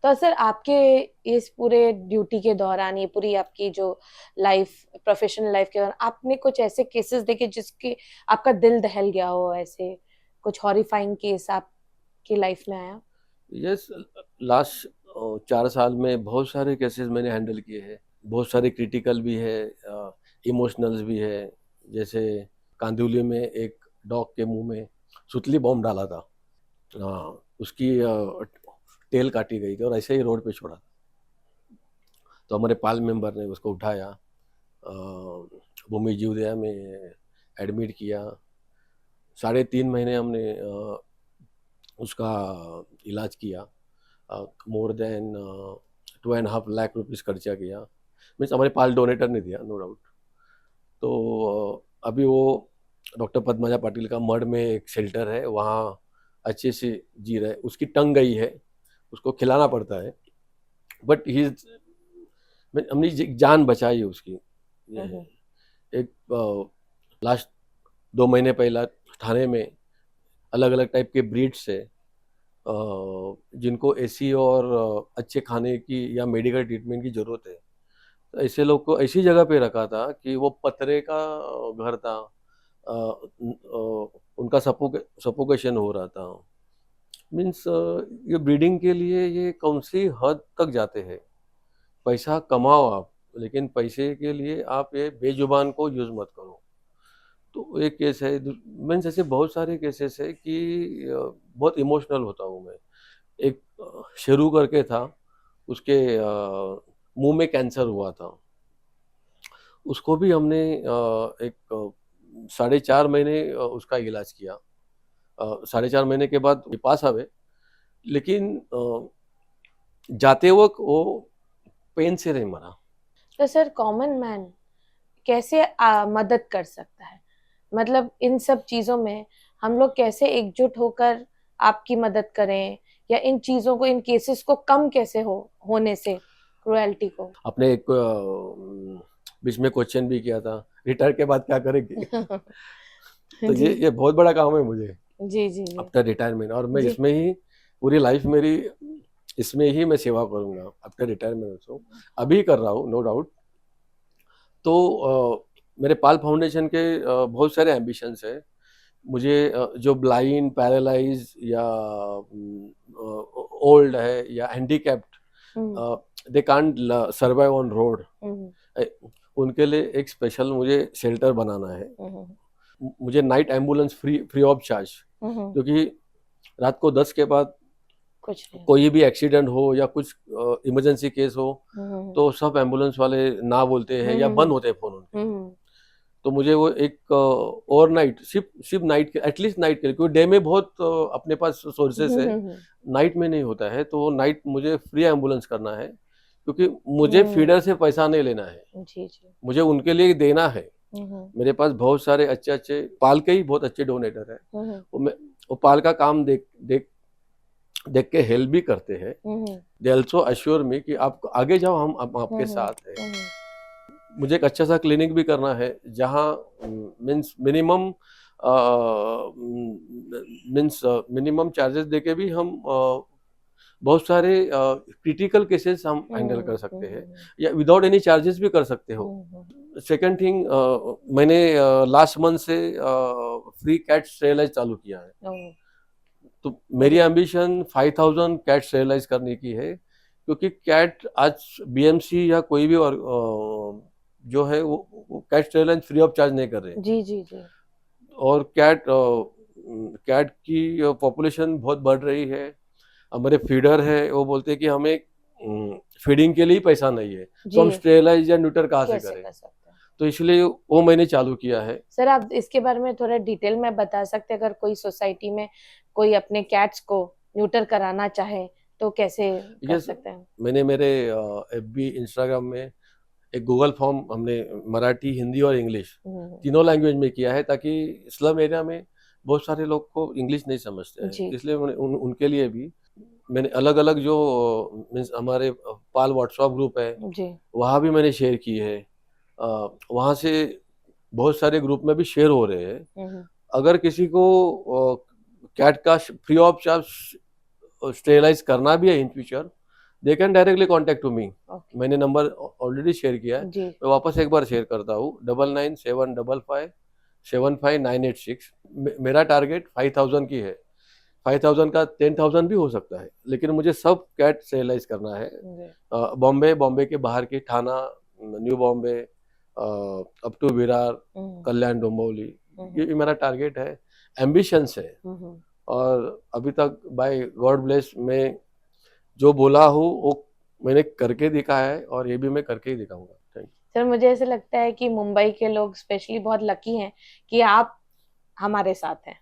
तो सर आपके इस पूरे ड्यूटी के दौरान, ये पूरी आपकी जो लाइफ, प्रोफेशनल लाइफ के दौरान, आपने कुछ ऐसे केसेस देखे जिसके आपका दिल दहल गया हो? ऐसे कुछ हॉरिफाइंग केस आपकी लाइफ में आया? यस, लास्ट 4 साल में बहुत सारे केसेस मैंने हैंडल किए हैं। बहुत सारे क्रिटिकल भी है, इमोशनल्स भी है। जैसे कांदिवली में एक डॉग के मुंह में सुतली बॉम्ब डाला था। उसकी टेल काटी गई थी और ऐसे ही रोड पे छोड़ा। तो हमारे पाल मेंबर ने उसको उठाया, भूमि जीवदया में एडमिट किया। 3.5 महीने हमने उसका इलाज किया। मोर देन 2.5 लाख रुपीज़ खर्चा किया। मीन्स हमारे पाल डोनेटर ने दिया, नो डाउट। तो अभी वो डॉक्टर पद्मजा पाटिल का मड में एक शेल्टर है, वहाँ अच्छे से जी रहे। उसकी टंग गई है, उसको खिलाना पड़ता है, बट ही हमने जान बचाई है उसकी। एक लास्ट 2 महीने पहला थाने में अलग अलग टाइप के ब्रीड्स है, जिनको एसी और अच्छे खाने की या मेडिकल ट्रीटमेंट की ज़रूरत है। तो ऐसे लोग को ऐसी जगह पे रखा था कि वो पतरे का घर था, उनका सफोकेशन हो रहा था। मीन्स ये ब्रीडिंग के लिए ये कौन सी हद तक जाते हैं। पैसा कमाओ आप, लेकिन पैसे के लिए आप ये बेजुबान को यूज़ मत करो। तो एक केस है, मीन्स ऐसे बहुत सारे केसेस है कि बहुत इमोशनल होता हूँ मैं। एक शेरू करके था, उसके मुंह में कैंसर हुआ था। उसको भी हमने एक 4.5 महीने उसका इलाज किया। 4.5 महीने के बाद पास आवे, लेकिन जाते वक्त वो पेन से नहीं मरा। तो सर कॉमन मैन कैसे मदद कर सकता है? मतलब इन सब चीजों में हम लोग कैसे एकजुट होकर आपकी मदद करें, या इन चीजों को, इन केसेस को कम कैसे होने से, क्रुएल्टी को? आपने एक बीच में क्वेश्चन भी किया था, रिटायर के बाद क्या करेंगे? तो ये बहुत बड़ा काम है मुझे जी जी जी। आफ्टर रिटायरमेंट, और मैं इसमें ही पूरी लाइफ मेरी इसमें ही मैं सेवा करूंगा आफ्टर रिटायरमेंट ऑल्सो। अभी कर रहा हूँ, नो डाउट। तो मेरे पाल फाउंडेशन के बहुत सारे एम्बिशंस है मुझे जो ब्लाइंड, पैरालाइज या ओल्ड है या handicapped, they can't survive on road, उनके लिए एक स्पेशल मुझे शेल्टर बनाना है। मुझे night ambulance free of charge, क्योंकि रात को 10 के बाद कोई भी एक्सीडेंट हो या कुछ इमरजेंसी केस हो तो सब एम्बुलेंस वाले ना बोलते हैं या बंद होते हैं फोन उनके। तो मुझे वो एक ओवरनाइट सिर्फ नाइट के, एटलीस्ट नाइट के लिए, क्योंकि डे में बहुत अपने पास सोर्सेस है, नाइट में नहीं होता है, तो नाइट मुझे फ्री एम्बुलेंस करना है, क्योंकि मुझे फीडर से पैसा नहीं लेना है, मुझे उनके लिए देना है। मेरे पास बहुत सारे अच्छे अच्छे पाल के ही बहुत अच्छे डोनेटर है, वो पाल का काम देख के हेल्प भी करते हैं। दे ऑल्सो अश्योर मी कि आप आगे जाओ, हम आपके साथ हैं। मुझे एक अच्छा सा क्लिनिक भी करना है जहाँ मीन्स मिनिमम चार्जेस देके भी हम बहुत सारे क्रिटिकल केसेस हम हैंडल कर सकते हैं, या विदाउट एनी चार्जेस भी कर सकते हो। सेकंड थिंग, मैंने लास्ट मंथ से फ्री कैट स्टेरिलाइज चालू किया है। तो मेरी एम्बिशन 5000 कैट स्टेरिलाइज करने की है, क्योंकि कैट आज बीएमसी या कोई भी और जो है वो cat sterilize free of charge नहीं कर रहे। जी। और कैट की पॉपुलेशन बहुत बढ़ रही है। हमारे फीडर है, वो बोलते हैं कि हमें फीडिंग के लिए पैसा नहीं है, तो हम स्टेरिलाइज या न्यूटर कहाँ से करें, तो इसलिए वो मैंने चालू किया है। सर, आप इसके बारे में थोड़ा डिटेल में बता सकते हैं? अगर कोई सोसाइटी में कोई अपने कैट्स को न्यूटर कराना चाहे तो कैसे कर सकते हैं? मैंने मेरे एफबी, इंस्टाग्राम में एक गूगल फॉर्म हमने मराठी, हिंदी और इंग्लिश तीनों लैंग्वेज में किया है, ताकि स्लम एरिया में बहुत सारे लोग को इंग्लिश नहीं समझते हैं, इसलिए उनके लिए भी मैंने अलग अलग जो मीन्स हमारे पाल व्हाट्सएप ग्रुप है वहाँ भी मैंने शेयर की है। वहाँ से बहुत सारे ग्रुप में भी शेयर हो रहे हैं। अगर किसी को कैट का फ्री ऑफ चार्ज स्टेरिलाइज करना भी है in future, they can directly contact to me. मैंने नंबर ऑलरेडी शेयर किया है, मैं वापस एक बार शेयर करता हूँ, 9975557986। मेरा टारगेट 5000 की है, 5000 का 10,000 भी हो सकता है, लेकिन मुझे सब कैट स्टेरिलाइज करना है। बॉम्बे के बाहर के Thane, New Bombay, up to Virar, Kalyan, Dombivli, ये मेरा टारगेट है, एम्बिशंस है। और अभी तक बाय गॉड ब्लेस मैं जो बोला हूँ वो मैंने करके दिखा है, और ये भी मैं करके ही दिखाऊंगा। Thank you sir. मुझे ऐसा लगता है कि मुंबई के लोग स्पेशली बहुत लकी हैं कि आप हमारे साथ हैं,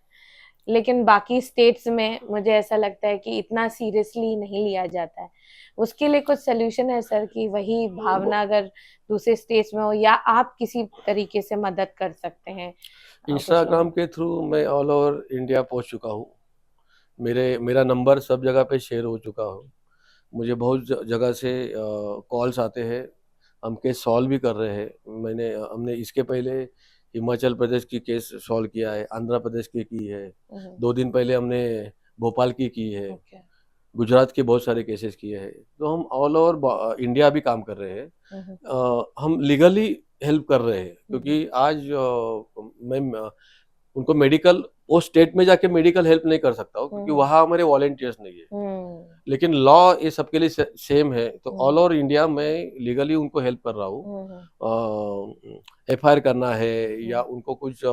लेकिन बाकी स्टेट्स में मुझे ऐसा लगता है कि इतना सीरियसली नहीं लिया जाता है। उसके लिए कुछ सोल्यूशन है सर, कि वही भावना अगर दूसरे स्टेट्स में हो, या आप किसी तरीके से मदद कर सकते हैं? इंस्टाग्राम के थ्रू मैं ऑल ओवर इंडिया पहुंच चुका हूँ, मेरा नंबर सब जगह पे शेयर हो चुका हूँ, मुझे बहुत जगह से कॉल्स आते हैं, हम केस सॉल्व भी कर रहे हैं। हमने इसके पहले हिमाचल प्रदेश की केस सॉल्व किया है, आंध्र प्रदेश की है, 2 दिन पहले हमने भोपाल की है, गुजरात के बहुत सारे केसेस किए हैं। तो हम ऑल ओवर इंडिया भी काम कर रहे हैं। हम लीगली हेल्प कर रहे हैं, क्योंकि आज मैं उनको मेडिकल, वो स्टेट में जाके मेडिकल हेल्प नहीं कर सकता हूँ, क्योंकि वहाँ हमारे वॉलेंटियर्स नहीं है, लेकिन लॉ ये सबके लिए सेम है। तो ऑल ओवर इंडिया में लीगली उनको हेल्प कर रहा हूँ। FIR करना है, या उनको कुछ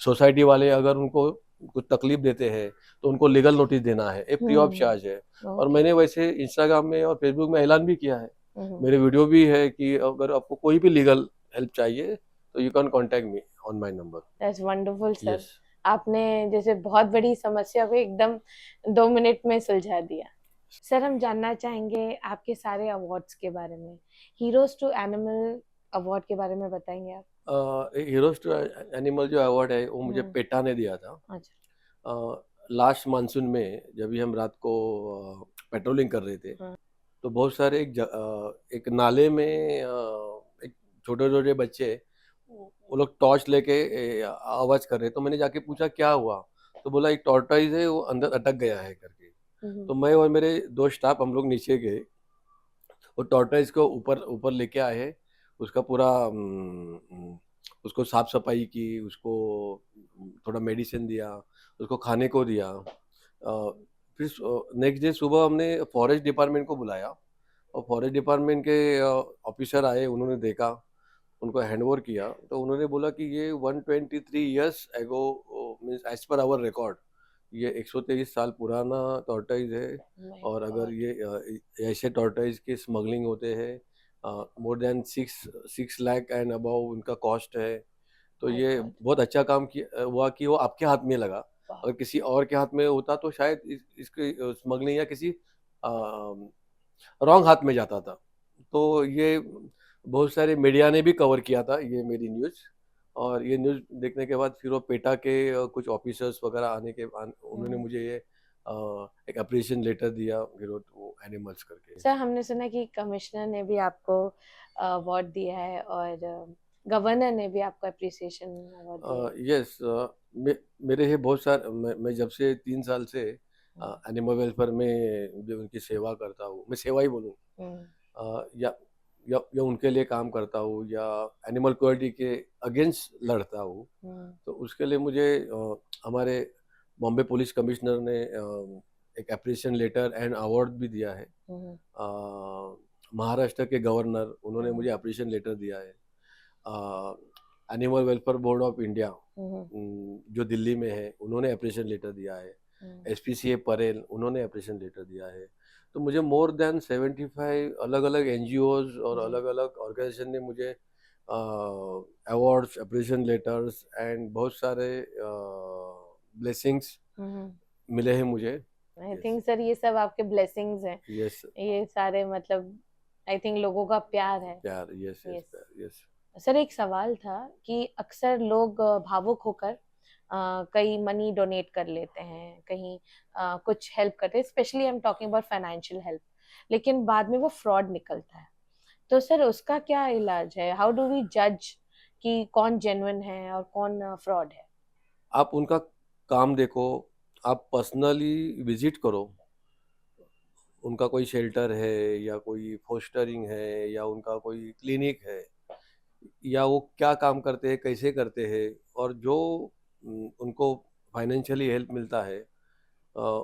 सोसाइटी वाले अगर उनको कुछ तकलीफ देते हैं तो उनको लीगल नोटिस देना है, फ्री ऑफ चार्ज है। और मैंने वैसे इंस्टाग्राम में और फेसबुक में ऐलान भी किया है, मेरे वीडियो भी है, कि अगर आपको कोई भी लीगल हेल्प चाहिए तो you can contact me on my number. That's wonderful sir. आपने जैसे बहुत बड़ी समस्या को एकदम 2 मिनट में सुलझा दिया। सर, हम जानना चाहेंगे आपके सारे अवार्ड्स के बारे में। हीरोज टू एनिमल अवार्ड के बारे में बताएंगे आप? हीरोज टू एनिमल जो अवार्ड है वो मुझे पेटा ने दिया था। अच्छा। लास्ट मानसून में जब भी हम रात को पेट्रोलिंग कर रहे थे, तो बहुत सारे एक नाले में एक छोटे छोटे बच्चे, वो लोग टॉर्च लेके आवाज कर रहे, तो मैंने जाके पूछा क्या हुआ, तो बोला एक टॉर्टोइज है वो अंदर अटक गया है करके। तो मैं और मेरे 2 स्टाफ हम लोग नीचे गए, वो टॉर्टोइज को ऊपर लेके आए, उसका पूरा उसको साफ सफाई की, उसको थोड़ा मेडिसिन दिया, उसको खाने को दिया। फिर नेक्स्ट डे सुबह हमने फॉरेस्ट डिपार्टमेंट को बुलाया और फॉरेस्ट डिपार्टमेंट के ऑफिसर आए, उन्होंने देखा, उनको हैंडओवर किया, तो उन्होंने बोला कि ये 123 years ago means as per our record ये 123 साल पुराना टॉर्टोइज है। My और अगर God. ये ऐसे टॉर्टोइज की स्मगलिंग होते हैं, more than 6 lakh and above उनका कॉस्ट है। तो My ये God. बहुत अच्छा काम किया हुआ कि वो आपके हाथ में लगा। Wow. अगर किसी और के हाथ में होता तो शायद इसकी स्मगलिंग या किसी रॉन्ग हाथ में जाता था। तो ये बहुत सारे मीडिया ने भी कवर किया था ये मेरी न्यूज़। और ये न्यूज़ देखने के बाद फिर वो पेटा के कुछ ऑफिसर्स वगैरह आने के बाद उन्होंने मुझे ये एक अप्रिशिएशन लेटर दिया फिर वो एनिमल्स करके। सर हमने सुना कि कमिश्नर ने भी आपको अवार्ड दिया है और गवर्नर ने भी आपको अप्रिसिएशन अवार्ड दिया है। यस, मेरे ये बहुत सारे मैं जब से 3 साल से एनिमल वेलफेयर में जो उनकी सेवा करता हूँ, मैं सेवा ही बोलूँ, या या उनके लिए काम करता हूँ या एनिमल क्रुएल्टी के अगेंस्ट लड़ता हूँ। तो उसके लिए मुझे हमारे बॉम्बे पुलिस कमिश्नर ने एक अप्रिशिएशन लेटर एंड अवार्ड भी दिया है। महाराष्ट्र के गवर्नर उन्होंने मुझे अप्रिशिएशन लेटर दिया है। Animal welfare board of India जो दिल्ली में है उन्होंने अप्रिशिएशन लेटर दिया है। SPCA परेल उन्होंने अप्रिशिएशन लेटर दिया है। तो मुझे मोर देन 75 अलग अलग NGOs और अलग अलग ऑर्गेनाइजेशन ने मुझे अवार्ड्स, अप्रिशिएशन लेटर्स एंड बहुत सारे ब्लेसिंग्स मिले हैं मुझे। आई थिंक सर ये सब आपके ब्लेसिंग्स हैं। यस, ये सारे मतलब आई थिंक लोगों का प्यार है। प्यार, yes Yes. Yes yes. Sir एक सवाल था कि अक्सर लोग भावुक होकर कहीं मनी डोनेट कर लेते हैं, कहीं कुछ हेल्प करते हैं, specially I am talking about financial help, लेकिन बाद में वो फ्रॉड निकलता है। तो सर उसका क्या इलाज है? हाउ डू वी जज कि कौन जेन्युइन है और कौन फ्रॉड है? आप उनका काम देखो, आप पर्सनली विजिट करो, उनका कोई शेल्टर है या कोई फोस्टरिंग है या उनका कोई क्लिनिक है या वो क्या काम करते हैं, कैसे करते हैं, और जो उनको फाइनेंशियली हेल्प मिलता है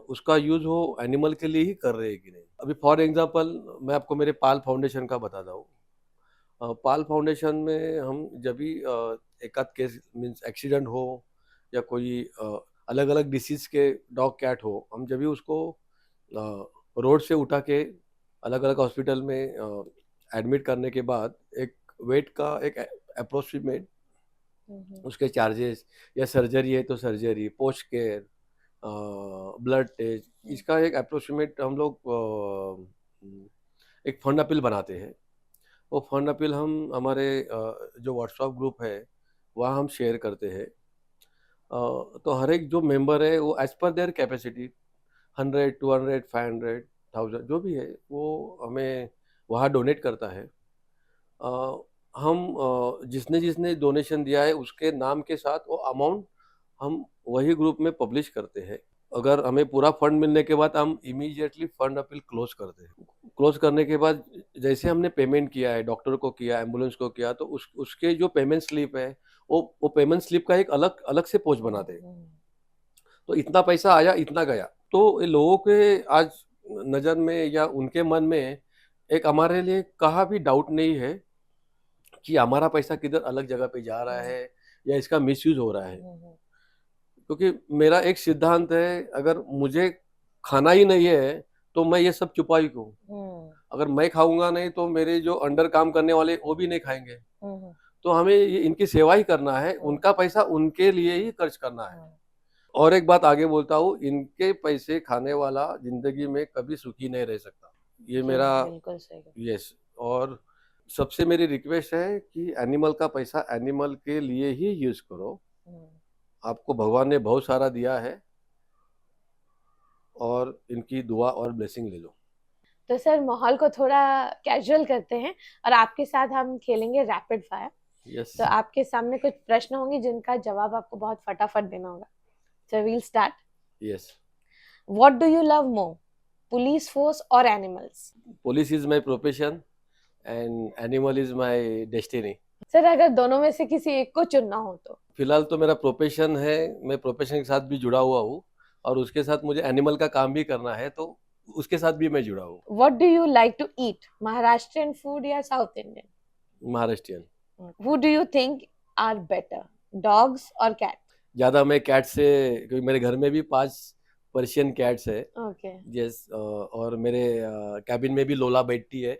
उसका यूज़ वो एनिमल के लिए ही कर रहे हैं कि नहीं। अभी फॉर एग्जांपल मैं आपको मेरे पाल फाउंडेशन का बताता हूँ। पाल फाउंडेशन में हम जब भी एक आध केस मीन्स एक्सीडेंट हो या कोई अलग अलग डिसीज के डॉग कैट हो, हम जब भी उसको रोड से उठा के अलग अलग हॉस्पिटल में एडमिट करने के बाद एक वेट का एक अप्रोक्सीमेट उसके चार्जेस, या सर्जरी है तो surgery, post care, blood test, इसका एक अप्रोक्सीमेट हम लोग एक फंड अपील बनाते हैं। वो फंड अपील हम हमारे जो व्हाट्सएप ग्रुप है वहाँ हम शेयर करते हैं। तो हर एक जो मेंबर है वो एज पर देयर कैपेसिटी 100, 200, 500, 1000 जो भी है वो हमें वहाँ डोनेट करता है। हम जिसने जिसने डोनेशन दिया है उसके नाम के साथ वो अमाउंट हम वही ग्रुप में पब्लिश करते हैं। अगर हमें पूरा फंड मिलने के बाद हम इमीडिएटली फंड अपील क्लोज करते हैं। क्लोज करने के बाद जैसे हमने पेमेंट किया है, डॉक्टर को किया, एम्बुलेंस को किया, तो उसके जो पेमेंट स्लिप है वो पेमेंट स्लिप का एक अलग अलग से पोस्ट बनाते हैं। तो इतना पैसा आया, इतना गया। तो ये लोगों के आज नज़र में या उनके मन में एक हमारे लिए कहाँ भी डाउट नहीं है कि हमारा पैसा किधर अलग जगह पे जा रहा है या इसका मिसयूज हो रहा है। क्योंकि मेरा एक सिद्धांत है, अगर मुझे खाना ही नहीं है तो मैं ये सब छुपा ही क्यों। अगर मैं खाऊंगा नहीं तो मेरे जो अंडर काम करने वाले वो भी नहीं खाएंगे। तो हमें ये इनकी सेवा ही करना है, उनका पैसा उनके लिए ही खर्च करना है। और एक बात आगे बोलता हूँ, इनके पैसे खाने वाला जिंदगी में कभी सुखी नहीं रह सकता। ये मेरा बिल्कुल सही। यस। और सबसे मेरी रिक्वेस्ट है कि एनिमल का पैसा एनिमल के लिए ही यूज करो। आपको भगवान ने बहुत सारा दिया है और इनकी दुआ और ब्लेसिंग ले लो। तो सर माहौल को थोड़ा कैजुअल करते हैं और आपके साथ हम खेलेंगे रैपिड फायर। यस, तो आपके सामने कुछ प्रश्न होंगे जिनका जवाब आपको बहुत फटाफट देना होगा। So we'll start. Yes. What do you love more, police force or animals? Police is my profession and animal is my destiny. Sir अगर दोनों में से किसी एक को चुनना हो तो? फिलहाल तो मेरा प्रोफेशन है, मैं प्रोफेशन के साथ भी जुड़ा हुआ हूँ और उसके साथ मुझे एनिमल का काम भी करना है, तो उसके साथ भी मैं जुड़ा हूँ। What do you like to eat? Maharashtrian food या South Indian? Maharashtrian. Who do you think are better, dogs or cat? ज्यादा मैं कैट से, क्योंकि मेरे घर में भी 5 पर्शियन कैट्स है। Okay. यस, और मेरे कैबिन में भी लोला बैठती है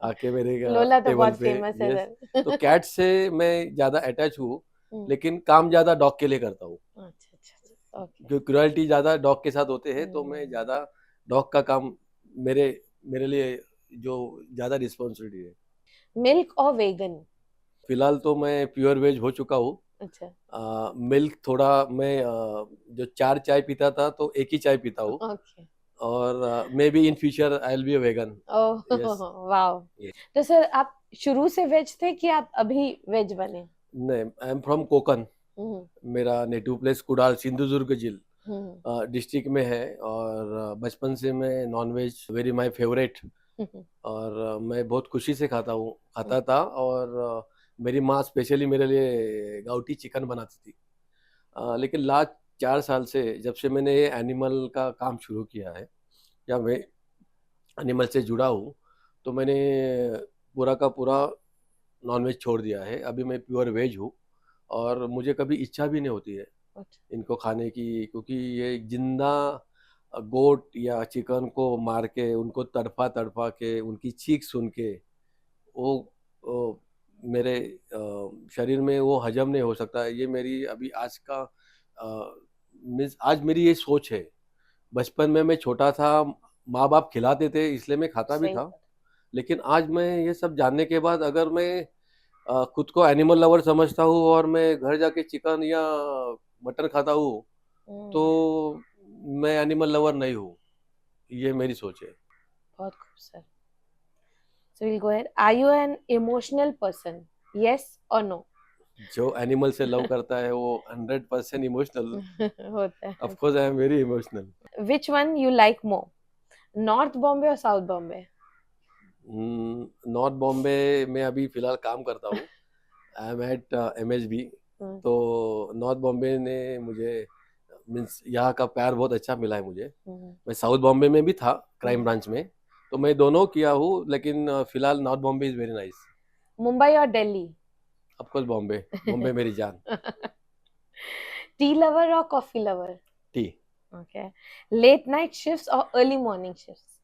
आके मेरे लोला तो टेबल बहुत पे। फेमस है यस, सर। तो कैट से मैं ज्यादा अटैच हूँ, लेकिन काम ज्यादा डॉग के लिए करता हूँ, अच्छा अच्छा ओके। क्योंकि क्रुएल्टी ज्यादा डॉग के साथ होते हैं, तो मैं ज्यादा डॉग का काम मेरे मेरे लिए जो ज्यादा रिस्पॉन्सिबिलिटी है। मिल्क और वेगन? फिलहाल तो मैं प्योर वेज हो चुका हूँ। अच्छा मिल्क थोड़ा मैं जो 4 चाय पीता था तो एक ही चाय पीता हूँ, ओके। और maybe in future I will be a vegan. Oh yes. Wow. तो सर आप शुरू से वेज थे कि आप अभी वेज बने? नहीं, आई एम फ्रॉम कोकन। मेरा नेटिव प्लेस कुडाल, सिंधुदुर्ग जिला डिस्ट्रिक्ट में है, और बचपन से मैं नॉनवेज वेरी माय फेवरेट, और मैं बहुत खुशी से खाता था, और मेरी माँ स्पेशली मेरे लिए गाउटी चिकन बनाती थी। लेकिन लास्ट 4 साल से जब से मैंने ये एनिमल का काम शुरू किया है, या मैं एनिमल से जुड़ा हूँ, तो मैंने पूरा का पूरा नॉनवेज छोड़ दिया है। अभी मैं प्योर वेज हूँ, और मुझे कभी इच्छा भी नहीं होती है इनको खाने की, क्योंकि ये जिंदा गोट या चिकन को मार के उनको तड़पा तड़पा के उनकी चीख सुन के वो मेरे शरीर में वो हजम नहीं हो सकता। ये मेरी अभी आज का मीन्स आज मेरी ये सोच है। बचपन में मैं छोटा था, माँ बाप खिलाते थे इसलिए मैं खाता भी था, लेकिन आज मैं ये सब जानने के बाद अगर मैं खुद को एनिमल लवर समझता हूँ और मैं घर जाके चिकन या मटन खाता हूँ, तो मैं एनिमल लवर नहीं हूँ। ये मेरी सोच है। बहुत खूब sir. So we'll go ahead. Are you an emotional person? Yes or no? जो एनिमल से लव करता है वो 100% इमोशनल होता है। Of course I am very emotional. Which one you like more? North Bombay or South Bombay? North Bombay में अभी फिलहाल काम करता हूँ। I am at MSB। तो नॉर्थ बॉम्बे ने मुझे मीन्स यहाँ का प्यार बहुत अच्छा मिला है मुझे। मैं साउथ बॉम्बे में भी था क्राइम ब्रांच में, तो मैं दोनों किया हूँ, लेकिन फिलहाल north Bombay is very nice. Mumbai और दिल्ली? ऑफ कोर्स बॉम्बे, बॉम्बे मेरी जान। टी लवर और coffee lover? Tea. Okay. Late night shifts और अर्ली मॉर्निंग शिफ्ट्स?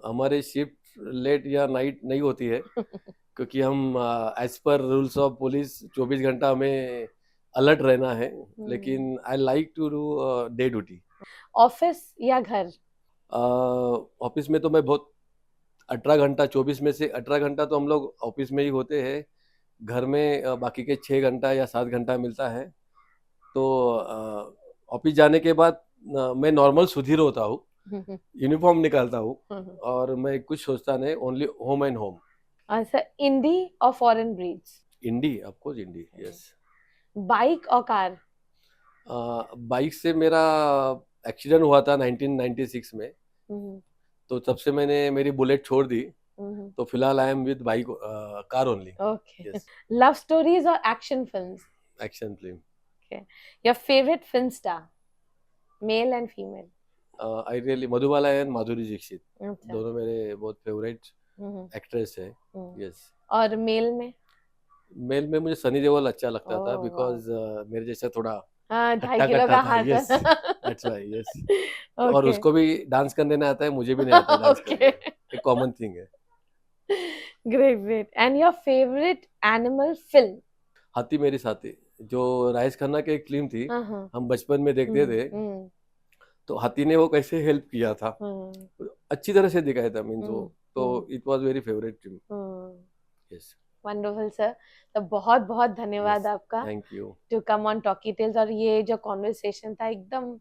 हमारे शिफ्ट लेट या नाइट नहीं होती है, क्योंकि हम as per rules of police 24 घंटा हमें अलर्ट रहना है, लेकिन I like to do day duty. Office या घर? ऑफिस में तो मैं बहुत 18 घंटा, 24 में से 18 घंटा तो हम लोग ऑफिस में ही होते हैं। घर में बाकी के 6 घंटा या 7 घंटा मिलता है। तो ऑफिस जाने के बाद मैं नॉर्मल सुधीर होता हूँ, यूनिफॉर्म निकालता हूँ, और मैं कुछ सोचता नहीं, only home and home. Answer indie or foreign breeds? Indie, of course indie, yes. Bike or car? Bike से मेरा एक्सीडेंट हुआ था 1996 में, तो तब से मैंने मेरी बुलेट छोड़ दी, तो फिलहाल I am with bike, car only. Okay. Love stories or action films? Action film. Okay. Your favourite film star, male and female? I really Madhubala and Madhuri Dixit, दोनों मेरे बहुत फेवरेट एक्ट्रेस है। यस। और मेल में? मेल में मुझे सनी देओल अच्छा लगता था, बिकॉज मेरे जैसा थोड़ा 2.5 किलो का हाथ। Yes, that's why, yes. और उसको भी डांस करने नहीं आता है, मुझे भी नहीं आता डांस करने, एक कॉमन थिंग है। Great great. And your favourite animal film? हाथी मेरी साथी, जो राजेश खन्ना की एक फिल्म थी, हम बचपन में देखते थे, तो हाथी ने वो कैसे हेल्प किया था, अच्छी तरह से दिखाया था, मीन्स वो, तो it was very favourite film. Yes. Wonderful sir. तो बहुत बहुत धन्यवाद आपका, thank you, to come on talkie tales. और ये जो कॉन्वर्सेशन था एकदम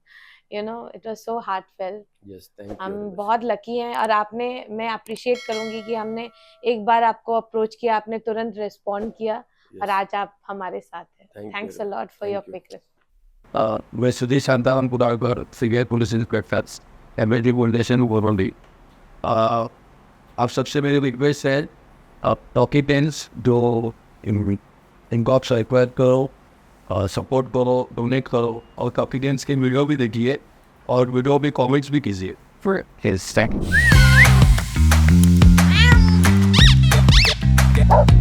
it was so heartfelt. Yes, thank you. हम बहुत लकी हैं, और मैं अप्रिशिएट करूंगी कि हमने एक बार आपको अप्रोच किया, आपने तुरंत रिस्पॉन्ड किया, और आज आप हमारे साथ हैं। Thanks a lot for your quick response. मैं Sudhir Shantaram Kudalkar, senior police inspector, MSB police Borivali. आप सबसे मेरी रिक्वेस्ट है, आप टॉकी टेल्स जो इनको आप सब्सक्राइब करो, सपोर्ट करो, डोनेट करो और काफ़ी गेम्स के वीडियो भी देखिए और वीडियो भी कमेंट्स भी कीजिए। फिर थैंक यू।